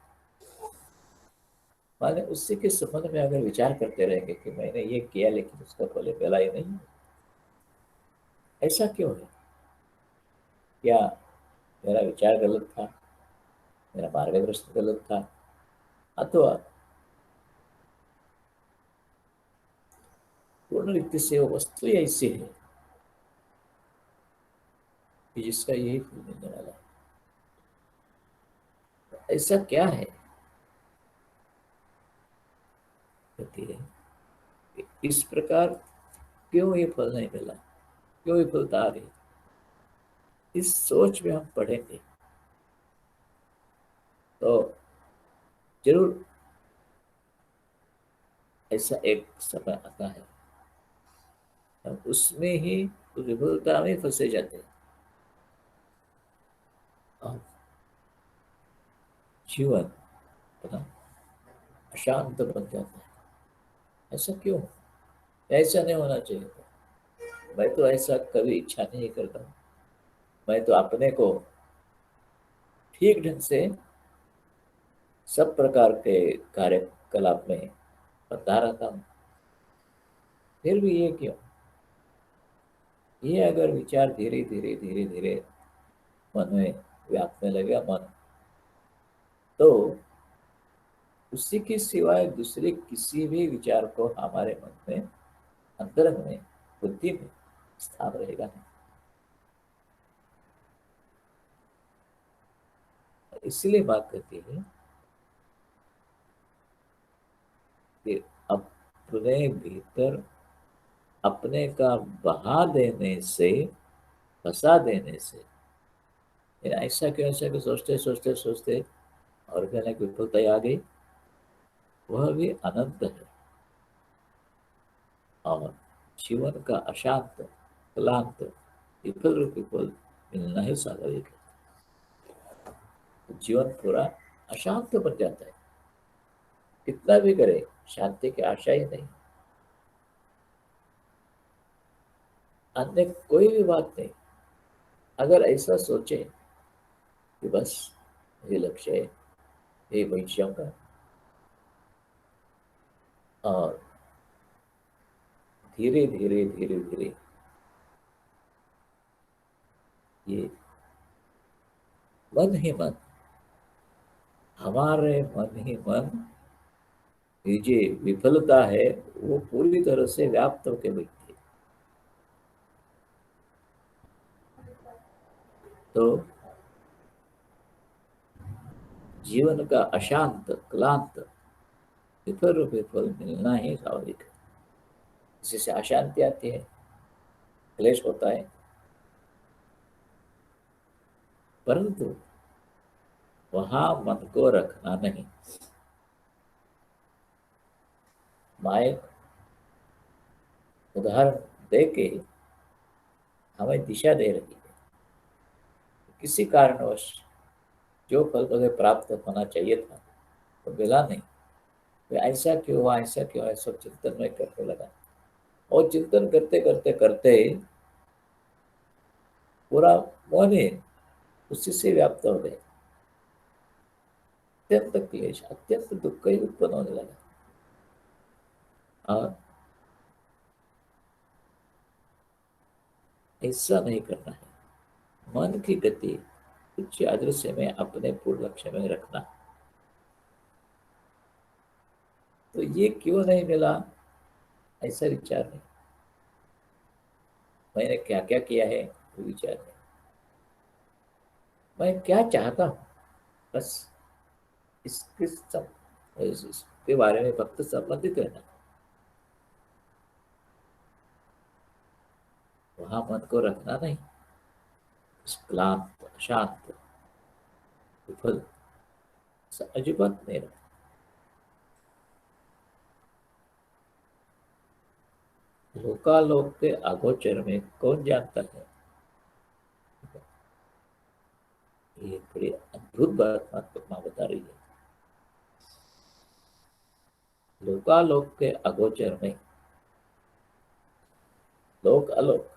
माने उसी के संबंध में अगर विचार करते रहेंगे कि मैंने ये किया लेकिन उसका फल मिला ही नहीं, ऐसा क्यों है? क्या मेरा विचार गलत था, मेरा मार्गदर्शन गलत था, अथवा पूर्ण रीति से वो वस्तु ऐसी है कि जिसका यही फल मिलने वाला है? ऐसा क्या है? कहती है कि इस प्रकार क्यों ये फल नहीं मिला, क्यों विफलता आ गई, इस सोच में हम पढ़ेंगे तो जरूर ऐसा एक समय आता है हम उसमें ही विफलता में फंसे जाते हैं और जीवन अपना अशांत बन जाता है। ऐसा क्यों? ऐसा नहीं होना चाहिए था। मैं तो ऐसा कभी इच्छा नहीं करता हूँ। मैं तो अपने को ठीक ढंग से सब प्रकार के कार्यकलाप में बता रहता हूँ, फिर भी ये क्यों? ये अगर विचार धीरे धीरे धीरे धीरे मन में व्यापने लगेगा मन, तो उसी के सिवाय दूसरे किसी भी विचार को हमारे मन में, अंतरंग में, बुद्धि में स्थान रहेगा नहीं। इसलिए बात कहती है कि अपने भीतर अपने का बहा देने से फंसा देने से, फिर ऐसा क्यों सोचते सोचते सोचते और कहने की विफलता आ गई, वह भी अनंत है। और जीवन का अशांत, क्लांत, विफल रूप विफल मिलना ही स्वाभाविक है। तो जीवन पूरा अशांत बन जाता है, कितना भी करे शांति की आशा ही नहीं, अन्य कोई भी बात नहीं। अगर ऐसा सोचे कि बस ये लक्ष्य है, ये वही जाऊंगा, और धीरे धीरे धीरे धीरे ये मन ही मन, हमारे मन ही मन, ये जो विफलता है वो पूरी तरह से व्याप्त होकर बैठती है। तो जीवन का अशांत, क्लांत, विफल रूप विफल मिलना ही स्वाभाविक है। इसी से अशांति आती है, क्लेश होता है, परंतु वहां मन को रखना नहीं। माया उदाहरण दे के हमें दिशा दे रही है। किसी कारणवश जो फल मुझे प्राप्त होना चाहिए था तो मिला नहीं, तो ऐसा क्यों हुआ, ऐसा क्यों, ऐसा चिंतन में करने लगा। और चिंतन करते करते करते पूरा मन ही उसी से व्याप्त हो गया। अत्यंत क्लेश, अत्यंत दुख ही उत्पन्न होने लगा। और ऐसा नहीं करना है। मन की गति उच्च आदर्श में अपने पूर्ण लक्ष्य में रखना। तो ये क्यों नहीं मिला, ऐसा विचार नहीं, मैंने क्या क्या किया है वो विचार नहीं, मैं क्या चाहता हूँ, बस इसके बारे में भक्त संबंधित रहना। वहां मन को रखना नहीं, क्लांत, शांत, विफल, अजिबात नहीं रखना। लोकालोक के अगोचर में कौन जानता है। ये बड़ी अद्भुत बात महात्मा बता रही है। लोकालोक के अगोचर में, लोक अलोक,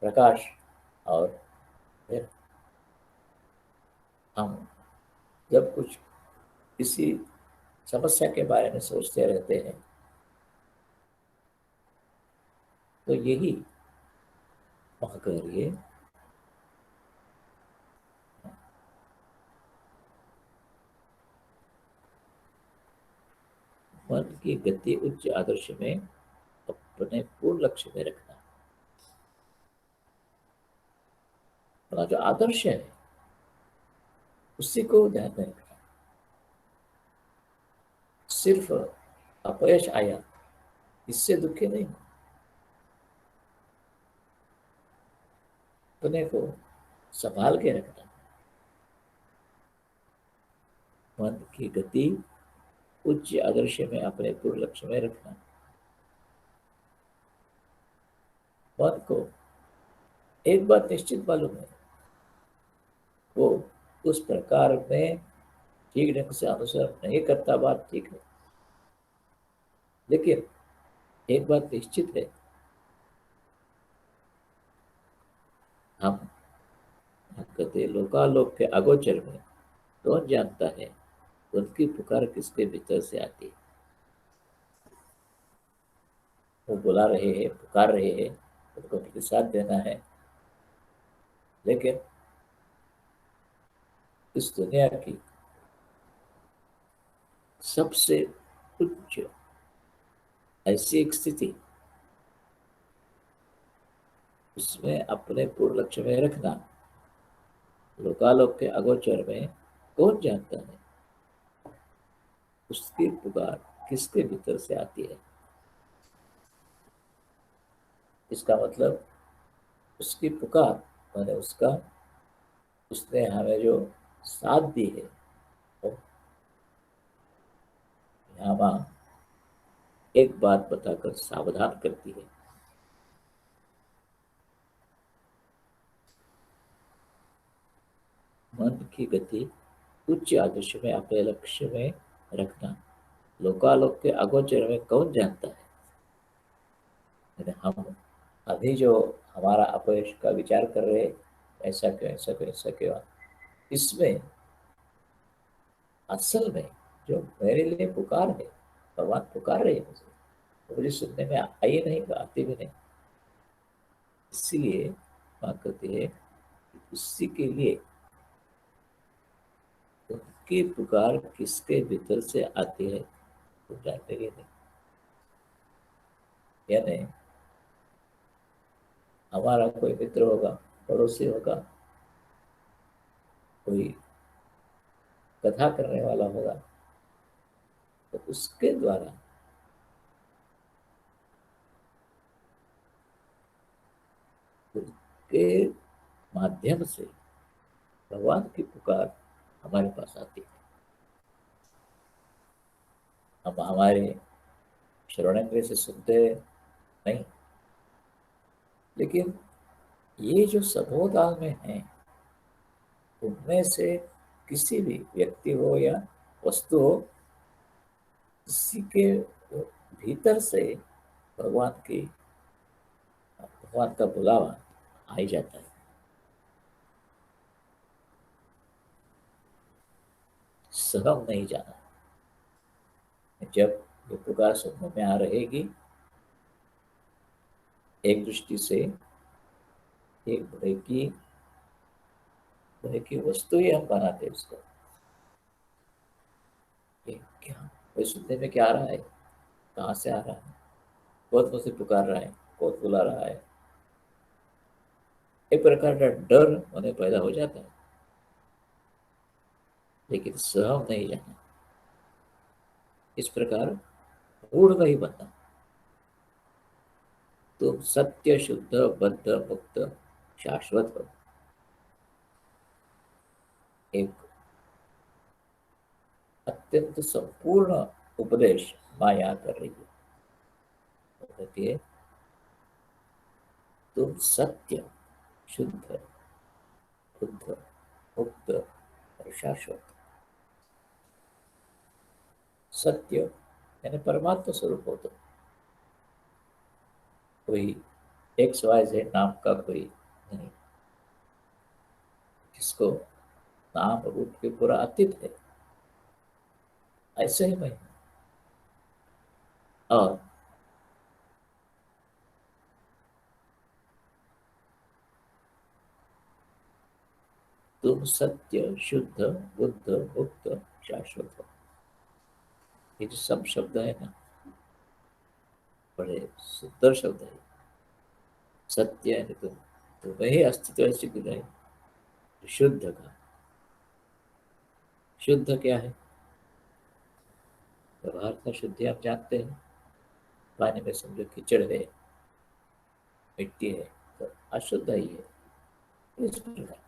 प्रकाश, और फिर हम जब कुछ किसी समस्या के बारे में सोचते रहते हैं तो यही वहां कह रही है, मन की गति उच्च आदर्श में अपने पूर्ण लक्ष्य में रखना। अपना जो आदर्श है उसी को ध्यान में रखना। सिर्फ अपयश आया इससे दुखी नहीं हो, अपने को संभाल के रखना। मन की गति उच्च आदर्श में अपने पूर्ण लक्ष्य में रखना। मन को एक बात निश्चित मालूम है, वो उस प्रकार में ठीक ढंग से अनुसरण नहीं करता, बात ठीक है, लेकिन एक बात निश्चित है, हम कहते लोकालोक के अगोचर में कौन जानता है उनकी पुकार किसके भीतर से आती है। वो बुला रहे हैं, पुकार रहे हैं, उनको प्रतिसाद देना है, लेकिन इस दुनिया की सबसे उच्च ऐसी एक स्थिति, उसमें अपने पूर्ण लक्ष्य में रखना, लोकालोक के अगोचर में कौन जानता है उसकी पुकार किसके भीतर से आती है। इसका मतलब उसकी पुकार मैंने उसका, उसने हमें जो साथ दी है वो यहाँ वहाँ एक बात बताकर सावधान करती है। मन की गति उच्च आदर्श में अपने लक्ष्य में रखना लोकालोक के अगोचर में कौन जानता है। यानी हम अभी जो हमारा अपयश का विचार कर रहे हैं, ऐसा क्यों ऐसा क्यों ऐसा क्यों, इसमें असल में जो मेरे लिए पुकार है, भगवान पुकार रहे हैं मुझे, तो मुझे सुनने में आई नहीं, आती भी नहीं। इसीलिए बात कहती है उसी के लिए उनकी पुकार किसके भीतर से आती है वो जानते ही नहीं। यानी हमारा कोई मित्र होगा, पड़ोसी होगा, कोई कथा करने वाला होगा, तो उसके द्वारा उसके माध्यम से भगवान की पुकार हमारे पास आती है। हम हमारे श्रवणेंद्रिय से सुनते नहीं, लेकिन ये जो सबोताल में है उनमें से किसी भी व्यक्ति हो या वस्तु हो, किसी के भीतर से भगवान की भगवान का बुलावा आ ही जाता है। सहम नहीं जाना। जब ये पुकार सुनने में आ रहेगी, एक दृष्टि से एक बड़े की वस्तु ही हम बनाते हैं उसको। ये क्या, कोई सुनने में क्या आ रहा है, कहाँ से आ रहा है, कौन मुझसे पुकार रहा है, कौन बुला रहा है, एक प्रकार का डर उन्हें पैदा हो जाता है। लेकिन सहम नहीं जाना, इस प्रकार मूड नहीं बनना। तुम सत्य शुद्ध बद्ध मुक्त शाश्वत हो। एक अत्यंत संपूर्ण उपदेश माँ यहाँ कर रही है। वो कहती है तुम सत्य शुद्ध बुद्ध मुक्त और शाश्वत। सत्य यानी परमात्मा स्वरूप हो। तो कोई एक्स वाई जेड नाम का कोई नहीं, जिसको नाम रूप के पूरा अतीत है, ऐसे ही मैं हूं। और तुम सत्य शुद्ध बुद्ध मुक्त शाश्वत हो। ये जो सब शब्द है ना, बड़े सुंदर शब्द है। सत्य यानी तुम्हें ही अस्तित्व सिद्ध है। शुद्ध का, शुद्ध क्या है, व्यवहार का शुद्धि आप जानते हैं। पानी में समझो कीचड़ है, मिट्टी है, तो अशुद्ध ही है इस प्रकार।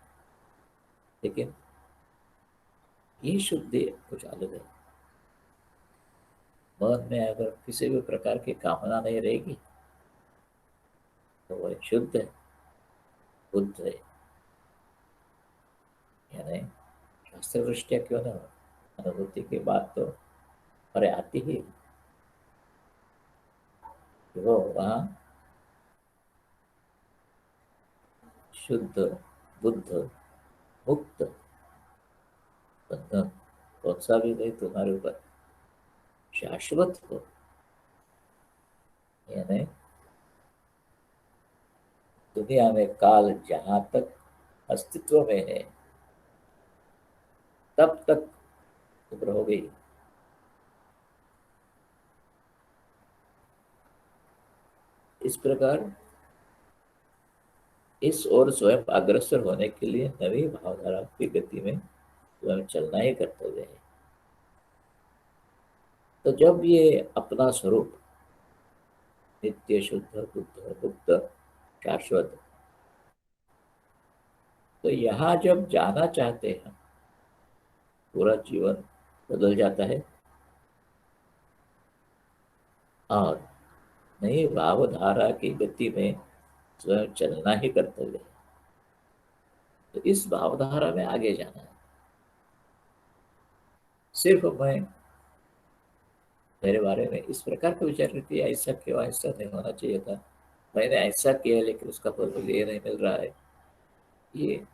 लेकिन ये शुद्धि कुछ अलग है। मन में अगर किसी भी प्रकार की कामना नहीं रहेगी तो वह शुद्ध है, बुद्ध है। यानी शास्त्र दृष्टिया क्यों ना हो, अनुभूति की बात तो अरे आती ही कि वो वहाँ शुद्ध बुद्ध मुक्त, बंधन कौन सा भी नहीं तुम्हारे ऊपर, शाश्वत हो। यानी दुनिया में काल जहां तक अस्तित्व में है तब तक तुम रहोगे। इस प्रकार इस ओर स्वयं अग्रसर होने के लिए नवी भावधारा की गति में स्वयं चलना ही कर्तव्य है। तो जब ये अपना स्वरूप नित्य शुद्ध बुद्ध मुक्त शाश्वत तो यहाँ जब जाना चाहते हैं, पूरा जीवन बदल जाता है और नई भावधारा की गति में स्वयं चलना ही कर्तव्य है। तो इस भावधारा में आगे जाना है। सिर्फ मैं मेरे बारे में इस प्रकार का विचार करती है, ऐसा क्यों, ऐसा नहीं होना चाहिए था, मैंने ऐसा किया लेकिन उसका फल मुझे ये नहीं मिल रहा है, ये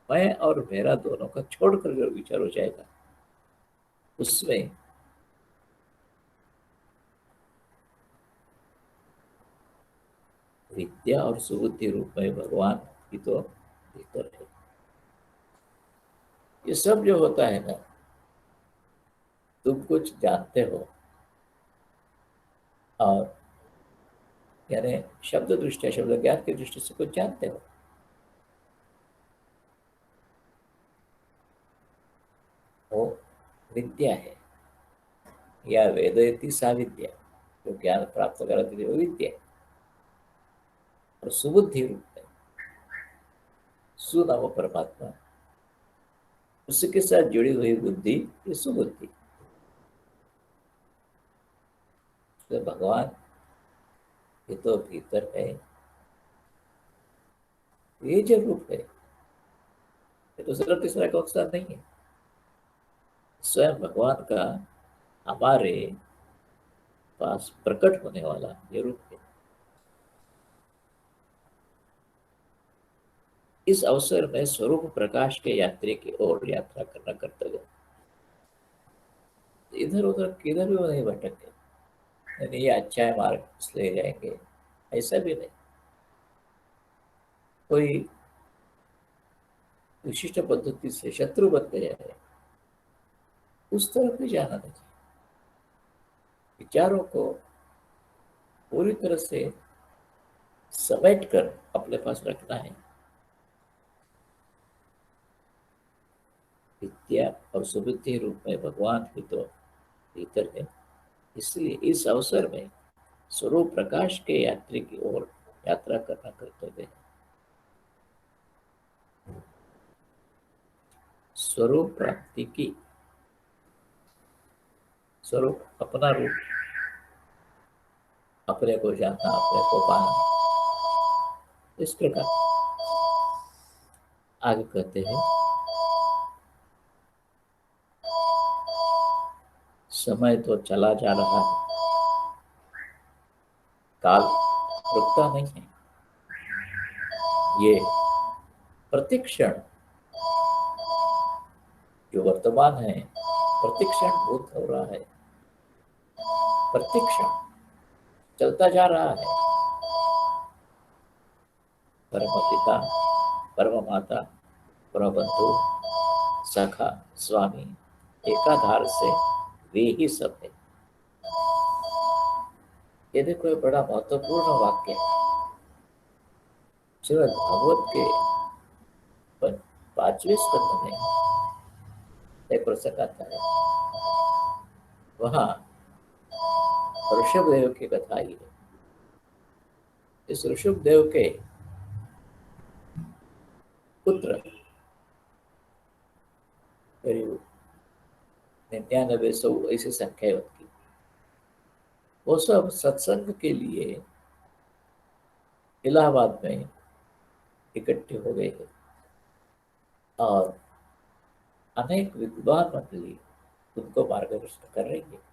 मैं और मेरा दोनों का छोड़कर जो विचार हो जाएगा, उसमें विद्या और सुबुद्धि रूप में भगवान की तो भीतर है। ये सब जो होता है ना, तुम कुछ जानते हो और यानी शब्द दृष्टि, शब्द ज्ञान की दृष्टि से कुछ जानते हो, वो विद्या है, या वेदयति सा विद्या, जो ज्ञान प्राप्त कराती है वो विद्या है। और सुबुद्धि रूप में सुनाम परमात्मा, उसके साथ जुड़ी हुई बुद्धि, ये सुबुद्धि। तो भगवान ये तो भीतर है, ये जो रूप है ये दूसरा तीसरा का अवसर नहीं है, स्वयं भगवान का हमारे पास प्रकट होने वाला ये रूप है। इस अवसर में स्वरूप प्रकाश के यात्री की ओर यात्रा करना कर्तव्य। इधर उधर किधर भी वो नहीं भटकते, नहीं ये अच्छा है मार्ग इसलिए जाएंगे, ऐसा भी नहीं। कोई विशिष्ट पद्धति से शत्रु बन गया है, उस तरफ भी जाना नहीं। विचारों को पूरी तरह से समेट कर अपने पास रखना है। विद्या और सुबुद्धि रूप में भगवान भी तो भीतर है, इसलिए इस अवसर में स्वरूप प्रकाश के यात्री की ओर यात्रा करना कर्तव्य है। स्वरूप प्राप्ति की, स्वरूप अपना रूप, अपने को जानना, अपने को पाना, इस प्रकार आगे कहते हैं, समय तो चला जा रहा है, काल रुकता नहीं है, ये प्रतिक्षण जो वर्तमान है प्रतिक्षण भूत हो रहा है, प्रतिक्षण चलता जा रहा है। परम पिता, परम माता, परम बंधु, सखा, स्वामी, एकाधार से वे ही सब है। ये देखो ये बड़ा महत्वपूर्ण वाक्य है। श्रीमद् भागवत के 5वें स्कंद में एक प्रसंग आता है, वहां ऋषभ देव की कथा आई है। इस ऋषभ देव के पुत्र करीब 99-100 ऐसी संख्या है उनकी, वो सब सत्संग के लिए इलाहाबाद में इकट्ठे हो गए थे और अनेक विद्वान मंडली उनको मार्गदर्शन कर रही है।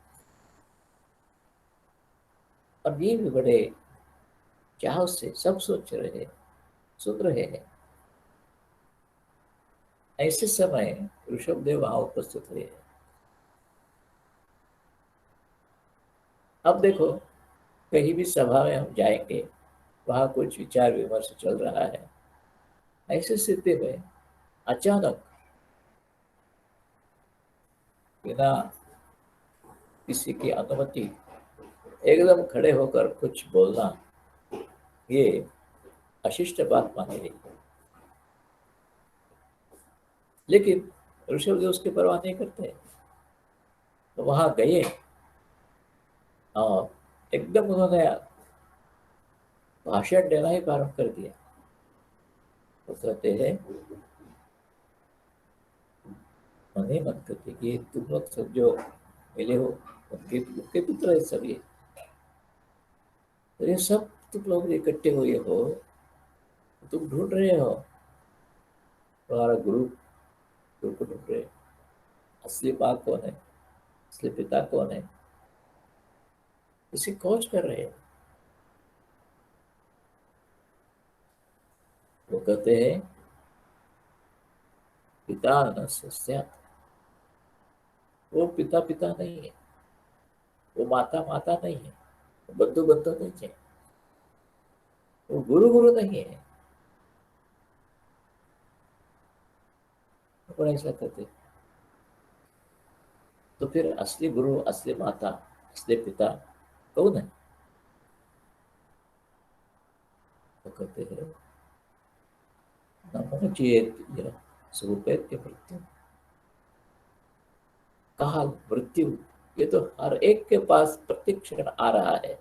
और ये भी बड़े चाव से सब सोच रहे हैं, सुन रहे हैं। ऐसे समय ऋषभ देव वहां उपस्थित हुए हैं। अब देखो कहीं भी सभा में हम जाएंगे, वहां कुछ विचार विमर्श चल रहा है, ऐसी स्थिति में अचानक बिना किसी की अनुमति एकदम खड़े होकर कुछ बोलना, ये अशिष्ट बात मानी गई। लेकिन ऋषभ देव उसकी परवाह नहीं करते, तो वहां गए और एकदम उन्होंने भाषण देना ही प्रारंभ कर दिया। वो कहते हैं, मन ही मन करते कि तुम लोग सब जो मिले हो उनके उनके पुत्र है सब ये, तो ये सब तुम लोग इकट्ठे हुए हो, तुम ढूंढ रहे हो तुम्हारा गुरु को ढूंढ रहे हो। असली माँ कौन है, असली पिता कौन है, इसी खोज कर रहे हो। वो कहते हैं पिता न स्यात्, वो पिता पिता नहीं है, वो माता माता नहीं है, वो बंधु बंधु नहीं है, वो गुरु गुरु नहीं है। तो ऐसा कहते, तो फिर असली गुरु, असली माता, असली पिता कौन है? तो कहते हैं नमो चेत् स्वरूपैत्य मृत्यु, काल मृत्यु, ये तो हर एक के पास प्रत्येक क्षण आ रहा है।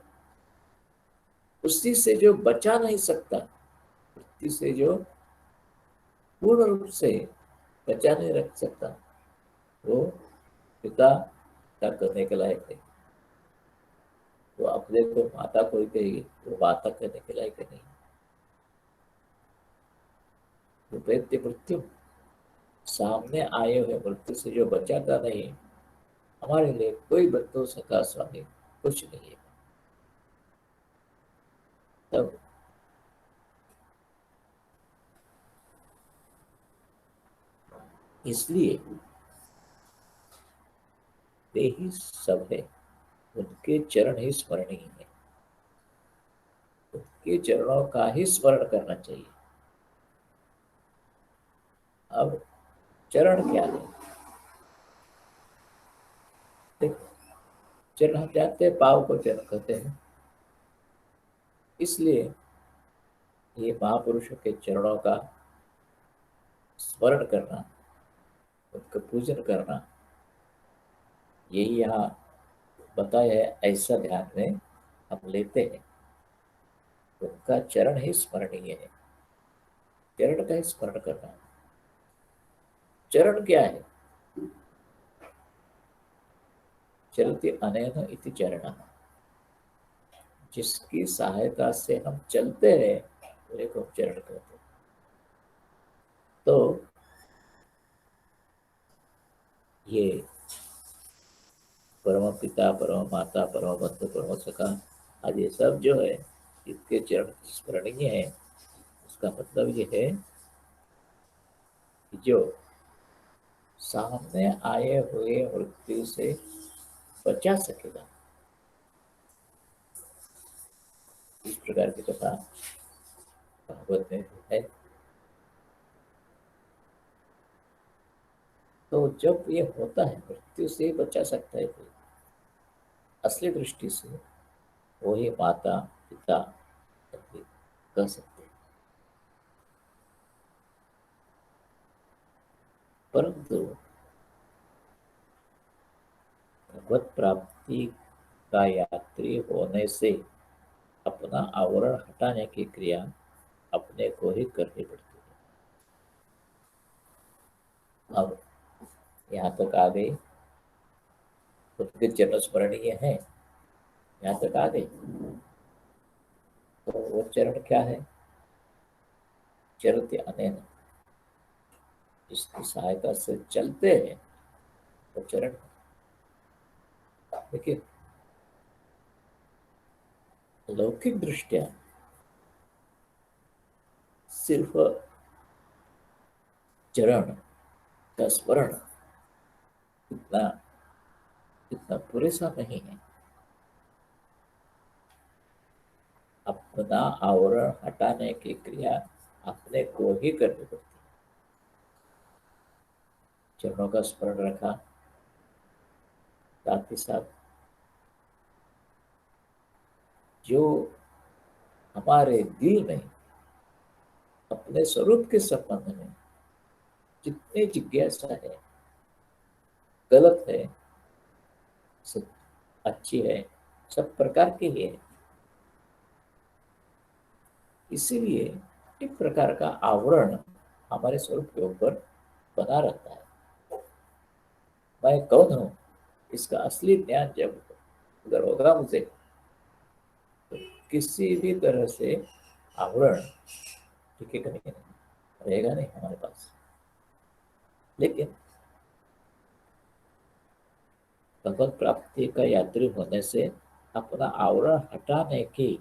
उसी से जो बचा नहीं सकता, मृत्यु से जो पूर्ण रूप से बचा नहीं रख सकता, वो पिता का करने के लायक है। वो अपने को माता कोई कहेगी, वो माता करने के लायक नहीं। वो दैत्य मृत्यु, सामने आए हुए मृत्यु से जो बचाता नहीं, हमारे लिए कोई बंधु सखा स्वामी कुछ नहीं है। तब इसलिए वे ही सब है, उनके चरण ही स्मरणीय है, उनके चरणों का ही स्मरण करना चाहिए। अब चरण क्या है? देखो, चरण हम जानते हैं, पाव को चरण कहते हैं। इसलिए ये महापुरुषों के चरणों का स्मरण करना, उनका पूजन करना, यही यहाँ बताया है। ऐसा ध्यान में हम लेते हैं, उनका चरण ही स्मरणीय है, चरण का ही स्मरण करना। चरण क्या है? चलते अनेन इति चरण, जिसकी सहायता से हम चलते हैं उन्हें को चरण कहते हैं। तो ये परम पिता, परम माता, परम बंधु, परम सखा आदि सब जो है, इसके चरण स्मरणीय है। उसका मतलब ये है कि जो सामने आए हुए मृत्यु से बचा सकेगा, इस प्रकार की कथा भागवत में है। तो जब ये होता है, मृत्यु से बचा सकता है कोई, असली दृष्टि से वही माता पिता कह सकते हैं। परंतु भगवत प्राप्ति का यात्री होने से अपना आवरण हटाने की क्रिया अपने को ही करनी पड़ती है। अब यहाँ तक आ गई, उनके चरण स्मरणीय है, यहाँ तक आ गई। तो वो चरण क्या है? चरते अनेन, इसकी सहायता से चलते हैं तो चरण। देखिए, लौकिक दृष्टिया सिर्फ चरण का स्मरण इतना इतना पुरेसा नहीं है। अपना आवरण हटाने की क्रिया अपने को ही करनी पड़ती है। चरणों का स्मरण रखा, साथ ही साथ जो हमारे दिल में अपने स्वरूप के संबंध में जितनी जिज्ञासा है, गलत है, सब अच्छी है, सब प्रकार की ही है। इसीलिए एक प्रकार का आवरण हमारे स्वरूप के ऊपर बना रहता है। मैं कौन हूँ, इसका असली ज्ञान जब अगर होगा मुझे, तो किसी भी तरह से आवरण टिकेगा नहीं, रहेगा नहीं हमारे पास। लेकिन भगवत प्राप्ति का यात्री होने से अपना आवरण हटाने की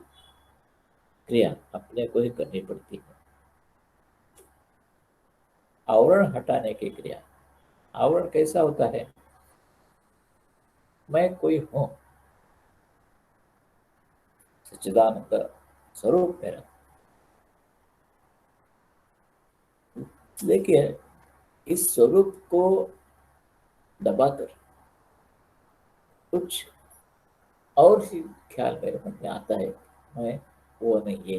क्रिया अपने को ही करनी पड़ती है। आवरण हटाने की क्रिया, आवरण कैसा होता है? मैं कोई हूं, सच्चिदानंद स्वरूप मेरा, लेकिन इस स्वरूप को दबाकर कुछ और ही ख्याल मेरे मन में आता है, मैं वो नहीं ये,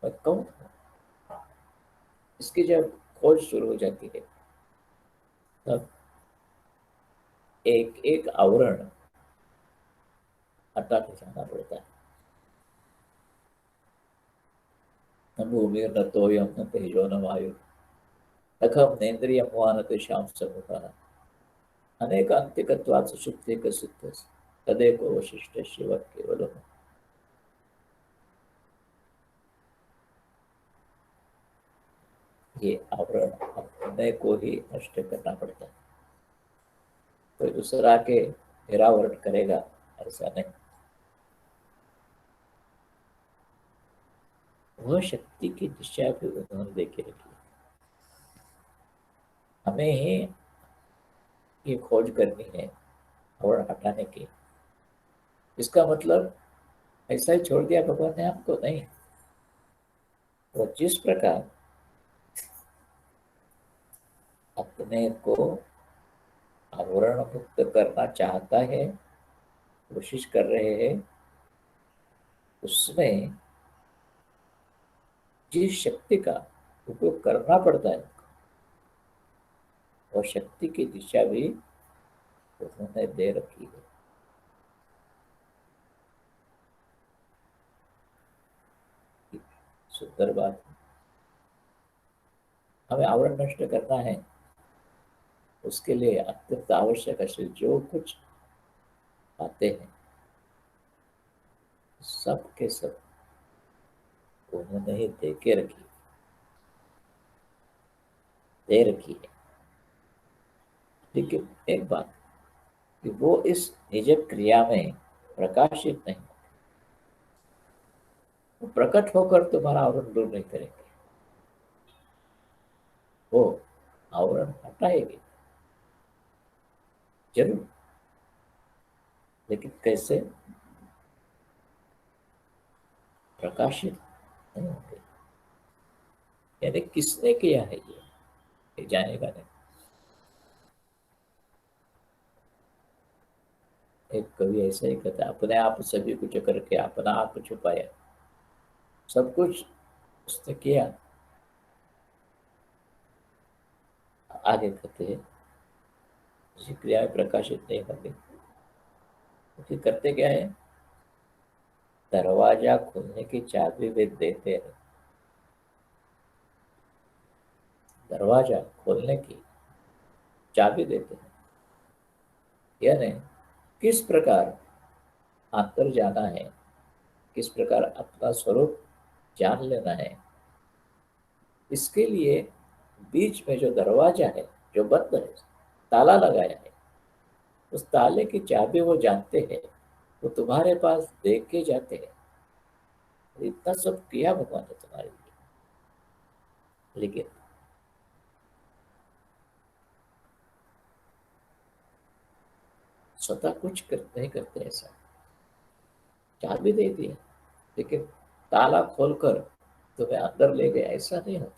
मैं कौन हूं। इसकी जब खोज शुरू हो जाती है, तब एक एक आवरण हटा के जाना पड़ता है। न भूमि न तोयम न तेजो न वायु अखम नेन्द्रियम वा न तेषां समूहः अनेकान्तिकत्वात् सुषुप्तिक सिद्धः तदेको वशिष्ठ शिव केवलम्। ये आवरण अपने को ही नष्ट करना पड़ता है। कोई दूसरा के निरावरण करेगा ऐसा नहीं। वह शक्ति की दिशा भी उन्होंने देखे रखी है। हमें ही ये खोज करनी है आवरण हटाने की। इसका मतलब ऐसा ही छोड़ दिया भगवान ने आपको, नहीं। वो जिस प्रकार अपने को आवरण मुक्त करना चाहता है, कोशिश कर रहे हैं, उसमें जिस शक्ति का उपयोग करना पड़ता है, और शक्ति की दिशा भी उन्होंने दे रखी है। सुंदर बात। हमें आवरण नष्ट करना है, उसके लिए अत्यंत आवश्यक है जो कुछ बातें हैं, सब के सब उन्होंने ही दे रखी है। लेकिन एक बात कि वो इस निज क्रिया में प्रकाशित नहीं, वो प्रकट होकर तुम्हारा आवरण दूर नहीं करेंगे, वो आवरण हटाएगी जरूर, लेकिन कैसे? प्रकाशित नहीं होंगे। यानी किसने किया है ये जानेगा नहीं। एक कवि ऐसा ही कहता है, अपने आप सभी कुछ करके अपना आप छुपाया। सब कुछ उसने किया। आगे कहते हैं किसी क्रिया में प्रकाशित नहीं होंगे, क्योंकि करते क्या है? दरवाजा खोलने की चाबी वे देते हैं। दरवाजा खोलने की चाबी देते हैं, यानी किस प्रकार अंदर जाना है, किस प्रकार अपना स्वरूप जान लेना है, इसके लिए बीच में जो दरवाजा है, जो बंद है, ताला लगाया है, उस ताले की चाबी वो जानते हैं, वो तुम्हारे पास दे के जाते हैं। इतना सब किया भगवान ने तुम्हारे लिए, लेकिन स्वतः कुछ नहीं करते। ऐसा चाबी दे दी, लेकिन ताला खोलकर तुम्हें अंदर ले गए, ऐसा नहीं होता।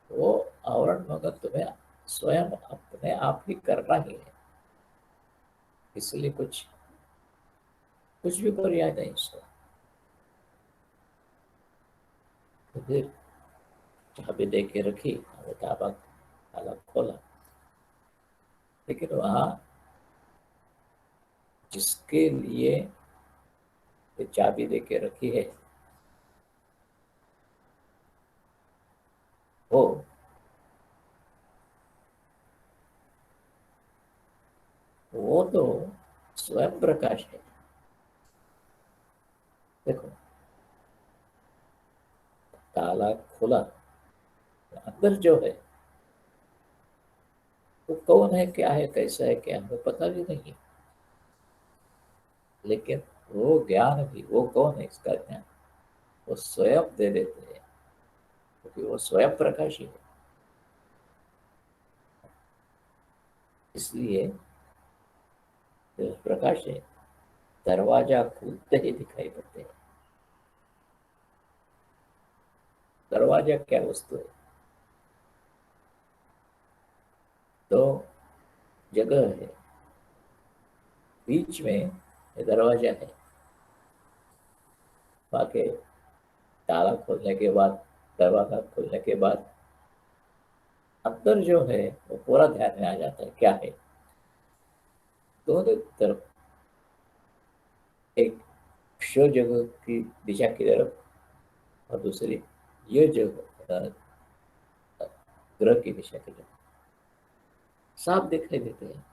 वो आवरण मगर तुम्हें स्वयं अपने आप ही करना ही है। इसलिए कुछ भी पर्याय नहीं उसका। तो फिर चाबी दे के रखी, वो ताला खोला, लेकिन वहां जिसके लिए ये चाबी दे के रखी है, वो वो तो स्वयं प्रकाश है। देखो, ताला खुला, अंदर जो है वो कौन है, क्या है, कैसा है, क्या हमें पता भी नहीं है। लेकिन वो ज्ञान भी, वो कौन है इसका ज्ञान, वो स्वयं दे देते हैं, क्योंकि वो स्वयं प्रकाशी है। इसलिए जो प्रकाश है, दरवाजा खुलते ही दिखाई पड़ते हैं। दरवाजा क्या वस्तु है? तो जगह है, बीच में ये दरवाजा है। बाकी ताला खोलने के बाद, दरवाजा खोलने के बाद अंदर जो है वो पूरा ध्यान में आ जाता है क्या है। दोनों तरफ, एक शो जगह की दिशा की तरफ और दूसरी ये जगह ग्रह की दिशा की तरफ साफ दिखाई देते हैं।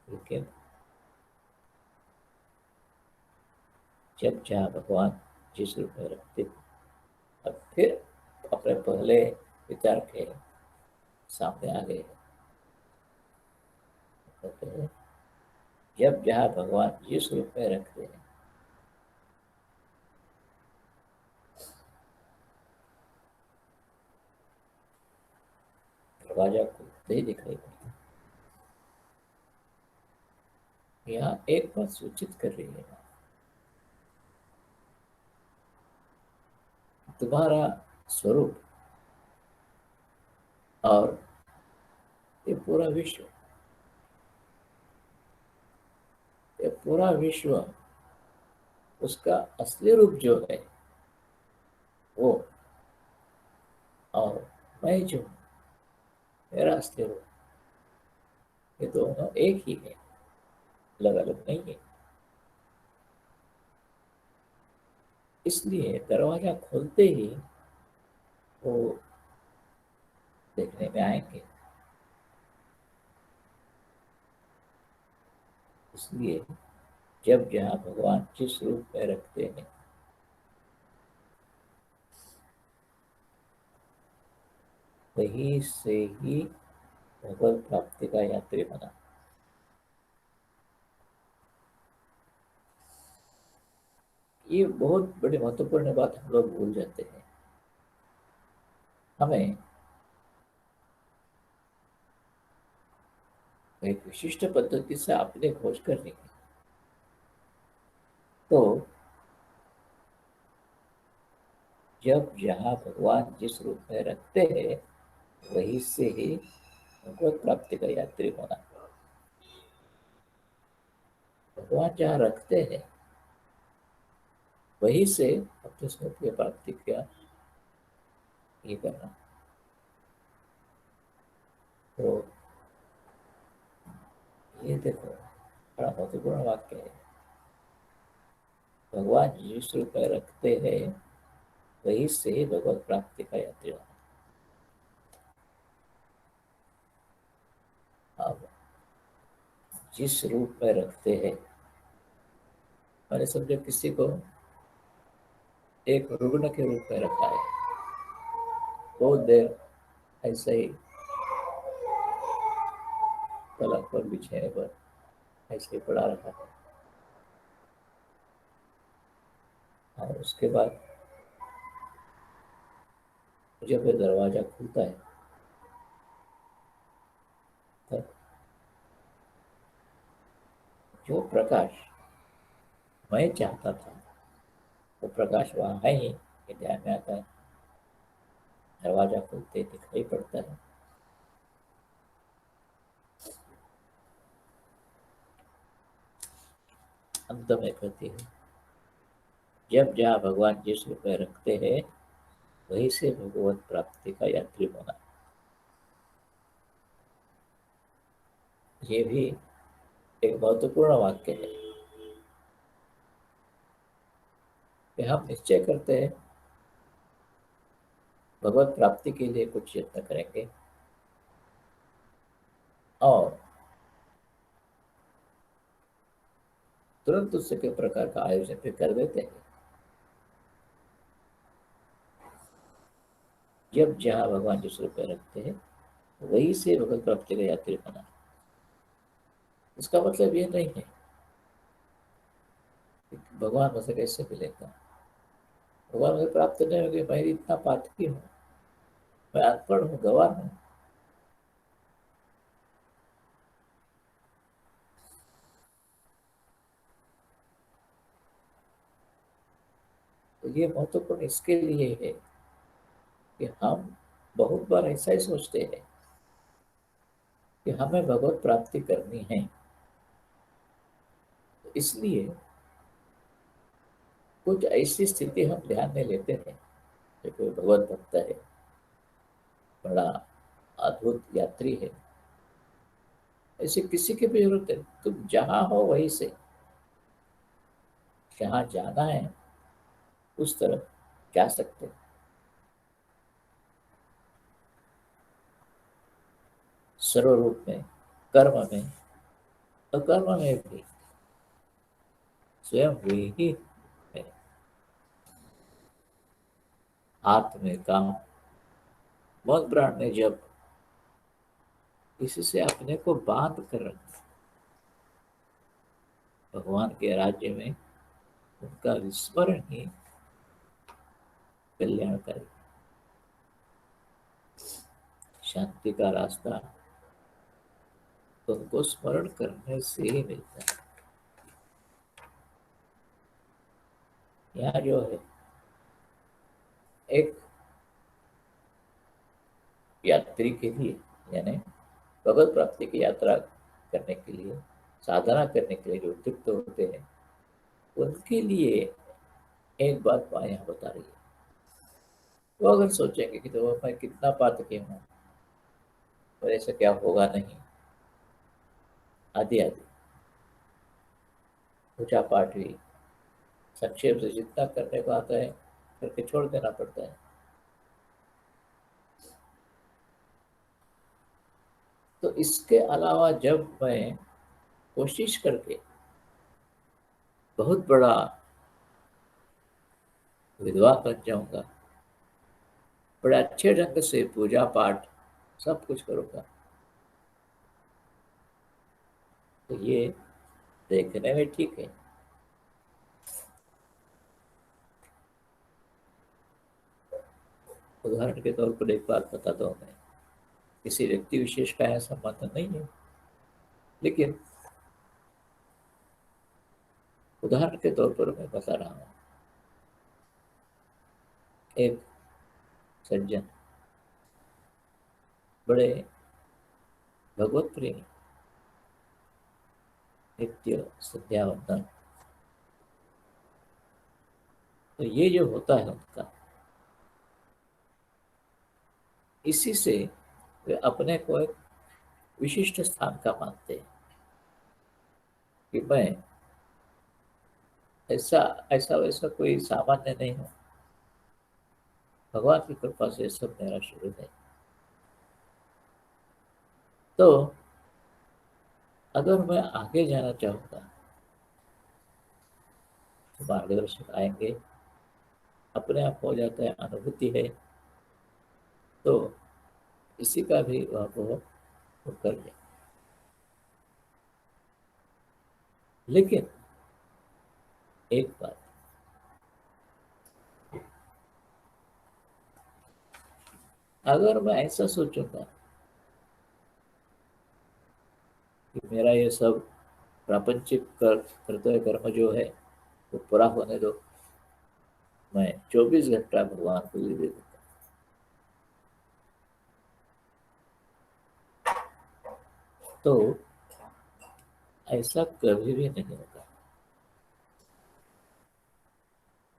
लेकिन जब जहाँ भगवान जिस रूप में रखते हैं, अब फिर अपने पहले विचार के सामने आ गए। कहते हैं, जब जहाँ भगवान जिस रूप में रखते हैं, दरवाजा खुलते ही दिखाई पड़ता है। यहाँ एक बात सूचित कर रही है, तुम्हारा स्वरूप और ये पूरा विश्व, ये पूरा विश्व, उसका असली रूप जो है वो, और मैं जो हूँ, मेरा असली रूप, ये दोनों एक ही है, अलग अलग नहीं है। इसलिए दरवाजा खोलते ही वो देखने में आएंगे। इसलिए जब जहाँ भगवान जिस रूप में रखते हैं, वहीं से ही भगवत प्राप्ति का यात्री बना। ये बहुत बड़ी महत्वपूर्ण बात हम लोग भूल जाते हैं। हमें एक विशिष्ट पद्धति से अपने खोज करनी है। तो जब जहाँ भगवान जिस रूप में रखते हैं, वहीं से ही भगवत प्राप्ति का यात्री होना। भगवान जहाँ रखते हैं, वहीं से अपने स्वरूप की प्राप्ति का ये करना। तो ये देखो, बड़ा महत्वपूर्ण वाक्य है। भगवान जिस रूप में रखते हैं, वहीं से ही भगवत प्राप्ति का यात्री होना। अब जिस रूप में रखते हैं, मैंने समझो किसी को एक रुग्ण के रूप में रखा है, बहुत देर ऐसे ही पलंग पर, बिछाने पर ऐसे ही पड़ा रखा है, और उसके बाद जब ये दरवाजा खुलता है, तब जो प्रकाश मैं चाहता था, वो प्रकाश वहाँ है ही, ये ध्यान में आता है। दरवाजा खुलते दिखाई पड़ता है। अंत में कहती है, जब जहाँ भगवान जिस रूप में रखते हैं, वहीं से भगवत प्राप्ति का यात्री होना। ये भी एक महत्वपूर्ण वाक्य है कि हम निश्चय करते हैं भगवत प्राप्ति के लिए कुछ यत्न करेंगे, और तुरंत उससे के प्रकार का आयोजन भी कर देते हैं। जब जहाँ भगवान जिस रूप में रखते हैं वही से भगवत प्राप्ति का यात्री बना। इसका मतलब ये नहीं है कि भगवान मुझसे कैसे मिलेगा, भगवान मुझे प्राप्त नहीं होगी, मैं इतना पातकी हूँ, मैं अनपढ़ हूँ, गवार हूँ। तो ये महत्वपूर्ण इसके लिए है कि हम बहुत बार ऐसा ही सोचते हैं कि हमें भगवत प्राप्ति करनी है, तो इसलिए कुछ ऐसी स्थिति हम ध्यान में लेते हैं कि कोई भगवत भक्त है, बड़ा अद्भुत यात्री है, ऐसे किसी की भी जरूरत है, तुम जहां हो वहीं से जहां जाना है उस तरफ जा सकते हो। सर्वरूप में, कर्म में, अकर्म में भी स्वयं वे ही है। हाथ में काम, मन प्राण ने जब इससे अपने को बांध कर रखा, भगवान के राज्य में उनका विस्मरण ही कल्याणकारी, शांति का रास्ता उनको स्मरण करने से ही मिलता है। यहाँ जो है एक यात्री के लिए, यानी भगवत प्राप्ति की यात्रा करने के लिए, साधना करने के लिए जो उद्युक्त होते हैं उनके लिए एक बात माँ यहाँ बता रही है। वो अगर सोचेंगे कि तो मैं कितना पातकी हूँ और ऐसा क्या होगा नहीं, आदि आदि, पूजा पाठ भी संक्षेप से जितना करने को आता है करके छोड़ देना पड़ता है। तो इसके अलावा जब मैं कोशिश करके बहुत बड़ा विद्वान बन जाऊंगा, बड़े अच्छे ढंग से पूजा पाठ सब कुछ करूंगा, तो ये देखने में ठीक है। उदाहरण के तौर पर एक बात बताता हूँ मैं, किसी व्यक्ति विशेष का यहाँ संबंध नहीं है, लेकिन उदाहरण के तौर पर मैं बता रहा हूँ। एक सज्जन, बड़े भगवत प्रेमी, नित्य संध्या वंदन, तो ये जो होता है उनका, इसी से वे अपने को एक विशिष्ट स्थान का मानते हैं कि मैं ऐसा ऐसा वैसा कोई सामान्य नहीं हूँ, भगवान की कृपा से सब मेरा शुरू है। तो अगर मैं आगे जाना चाहूँगा तो मार्गदर्शक आएंगे, अपने आप हो जाता है, अनुभूति है, तो इसी का भी वह वो कर ले। लेकिन एक बात, अगर मैं ऐसा सोचूंगा कि मेरा ये सब प्रापंचिक कर्तव्य कर्म जो है वो पूरा होने दो, मैं 24 घंटा भगवान को ही दे दूंगा, तो ऐसा कभी भी नहीं होगा।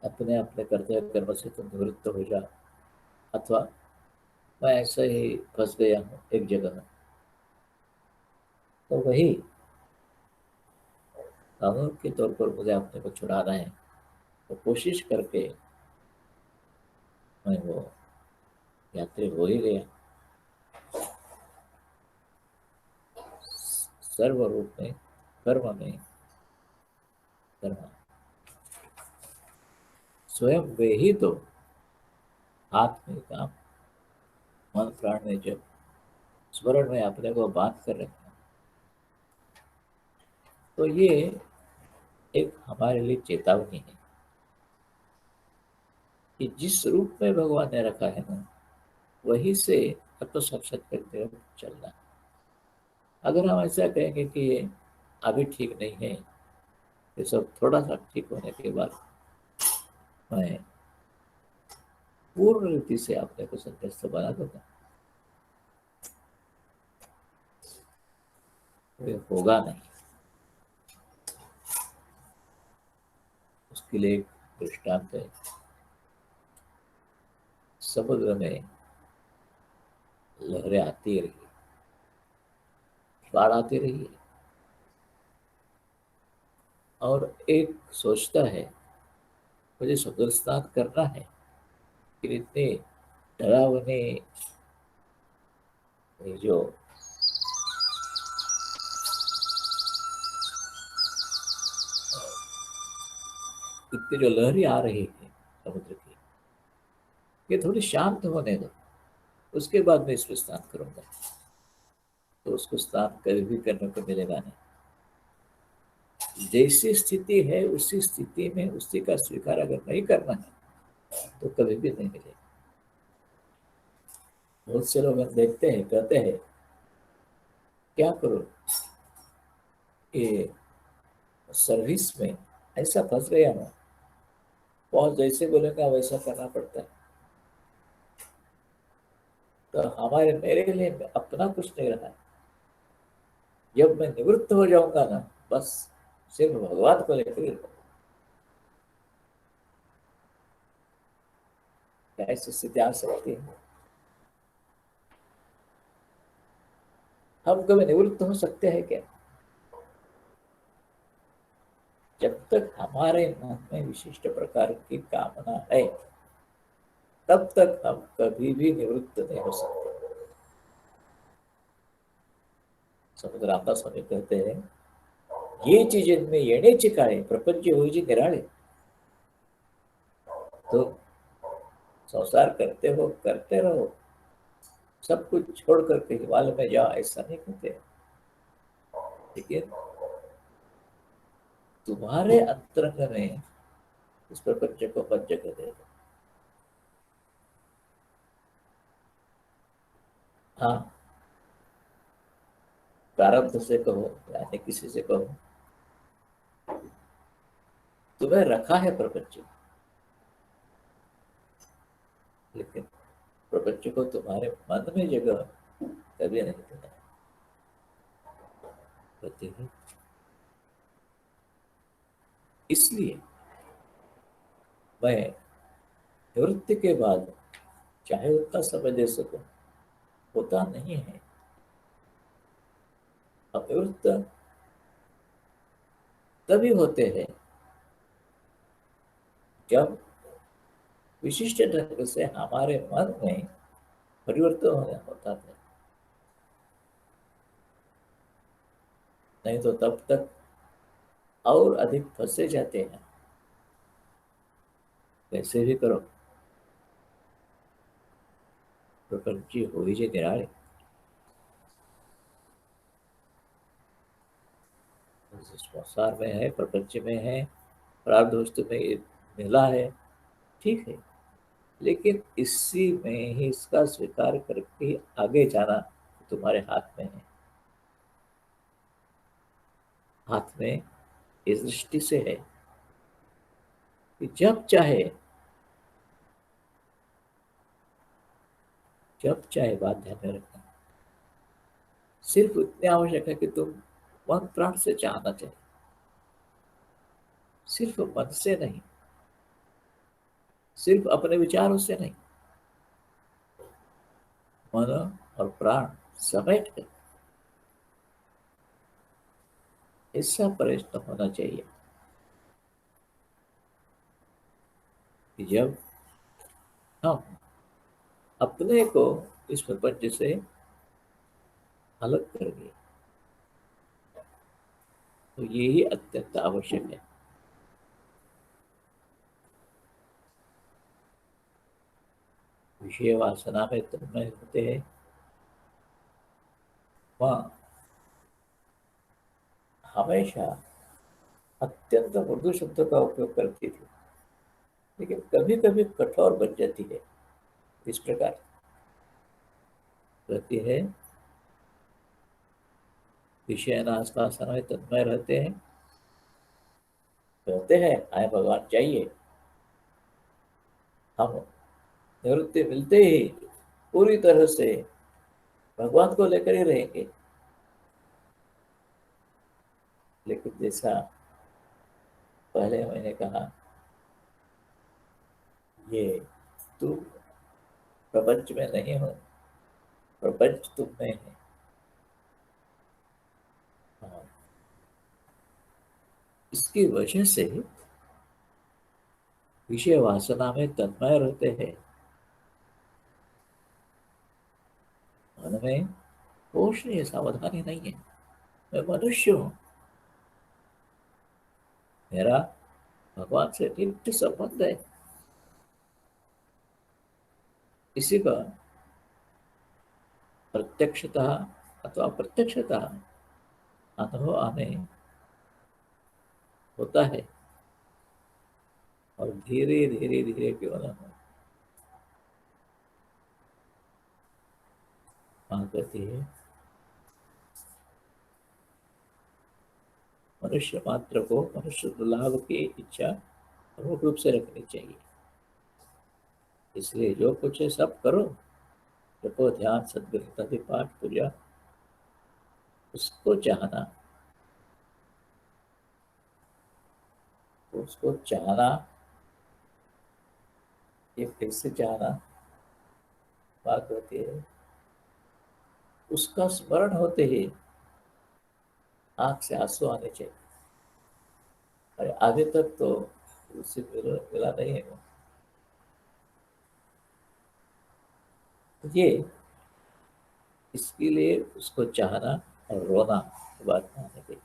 अपने अपने कर्तव्य कर्म से तुम निवृत्त हो जा, अथवा मैं ऐसा ही फंस गया हूँ एक जगह, तो वही कानून के तौर पर मुझे अपने को छुड़ाना है, तो कोशिश करके मैं वो यात्री हो ही गया। सर्व रूप में कर्म में करना। स्वयं वे ही तो हाथ में काम, मन प्राण में जब स्मरण में अपने को बांध कर रखना, तो ये एक हमारे लिए चेतावनी है कि जिस रूप में भगवान ने रखा है ना, वही से आत्म साक्षात करते हुए चलना। अगर हम ऐसा कहेंगे कि ये अभी ठीक नहीं है, ये सब थोड़ा सा ठीक होने के बाद मैं पूर्ण रीति से अपने को संतुष्ट बना दूंगा, ये होगा नहीं। उसके लिए एक दृष्टांत है। समुद्र में लहरें आती रही, बाढ़ आती रही है, और एक सोचता है मुझे समुद्र स्नान करना है, लेकिन इतने डरावने ये जो इतनी जो लहरें आ रही है समुद्र की, ये थोड़ी शांत होने दो, उसके बाद मैं इसमें स्नान करूंगा। तो उसको स्नान कभी भी करने को मिलेगा नहीं। जैसी स्थिति है उसी स्थिति में उसी का स्वीकार अगर नहीं करना है तो कभी भी नहीं मिलेगा। बहुत से लोग हम देखते हैं, कहते हैं क्या करो, ये सर्विस में ऐसा फंस गया ना, बॉस जैसे बोलेगा वैसा करना पड़ता है। तो हमारे मेरे लिए अपना कुछ नहीं रहा है। जब मैं निवृत्त हो जाऊंगा ना, बस सिर्फ भगवान को लेकर ही रहूंगा। क्या ऐसी स्थिति आ सकती है? हम कभी निवृत्त हो सकते हैं क्या? जब तक हमारे मन में विशिष्ट प्रकार की कामना है, तब तक हम कभी भी निवृत्त नहीं हो सकते। समझ रामदास स्वामी कहते हैं, ये चीज इनमें येण्याची काळे प्रपंच होईची निराळे। तो संसार करते हो, करते रहो, सब कुछ छोड़ करके हिमालय में जाओ, ऐसा नहीं कहते। लेकिन तुम्हारे अंतरंग में इस प्रपंच को मत जगह दे दो। हाँ, प्रारब्ध से कहो या किसी से कहो, तुम्हें रखा है प्रपंच, लेकिन प्रपंच को तुम्हारे मन में जगह कभी नहीं देना। कहते हैं इसलिए मैं निवृत्ति के बाद चाहे उतना समय दे सकूं, होता नहीं है। अब निवृत्त तभी होते हैं जब विशिष्ट ढंग से हमारे मन में परिवर्तन होने होता है। नहीं तो तब तक और अधिक फंसे जाते हैं। कैसे भी करो, प्रपंची हो ही जे निराळे। संसार में है, प्रपंच में है, प्रारब्ध वस्तु में ये मिला है, ठीक है, लेकिन इसी में ही इसका स्वीकार करके आगे जाना तुम्हारे हाथ में है। हाथ में इस दृष्टि से है कि जब चाहे बात ध्यान में रखना। सिर्फ इतने आवश्यक है कि तुम मन प्राण से चाहना चाहिए, सिर्फ मन से नहीं, सिर्फ अपने विचारों से नहीं, मन और प्राण समेट कर ऐसा प्रयत्न होना चाहिए कि जब हम अपने को इस प्रपंच से अलग कर दिए, तो यही अत्यंत आवश्यक है। विषय वासना में तन्मय होते हैं, वह हमेशा अत्यंत मृदु शब्दों का उपयोग करती थी, लेकिन कभी कभी कठोर बन जाती है। इस प्रकार रहती है, विषय नाश का समय तन्मय रहते हैं, कहते हैं आए भगवान चाहिए, हम निवृत्ति मिलते ही पूरी तरह से भगवान को लेकर ही रहेंगे। लेकिन जैसा पहले मैंने कहा, ये तू प्रपंच में नहीं हो, प्रपंच तुम में है। और इसकी वजह से विषय वासना में तन्मय रहते हैं। मन में होश नहीं है, सावधानी नहीं है। मैं मनुष्य हूं, मेरा भगवान से नित्य संबंध है। इसी का प्रत्यक्षतः अथवा अप्रत्यक्षतः अनुभव हमें होता है, और धीरे धीरे धीरे क्यों न हो, वहां कहती है मनुष्य मात्र को मनुष्य लाभ की इच्छा प्रमुख रूप से रखनी चाहिए। इसलिए जो कुछ है सब करो, जपो ध्यान सदगुरु आदि पाठ पूजा, उसको चाहना, उसको चाहना, ये कैसे चाहना बात होती है। उसका स्मरण होते ही आंख से आंसू आने चाहिए। अरे आगे तक तो उससे मिला नहीं है वो। तो ये इसके लिए उसको चाहना और रोना बात नहीं आने चाहिए।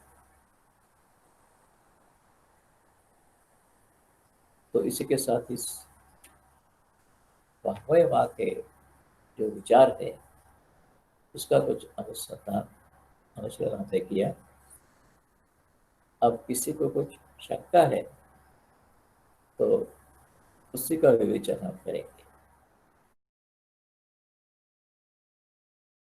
तो इसी के साथ इस वाह्मय माँ के जो विचार है, उसका कुछ अनुसंधान अनुसरण हमने किया। अब किसी को कुछ शंका है तो उसी का विवेचन हम करेंगे।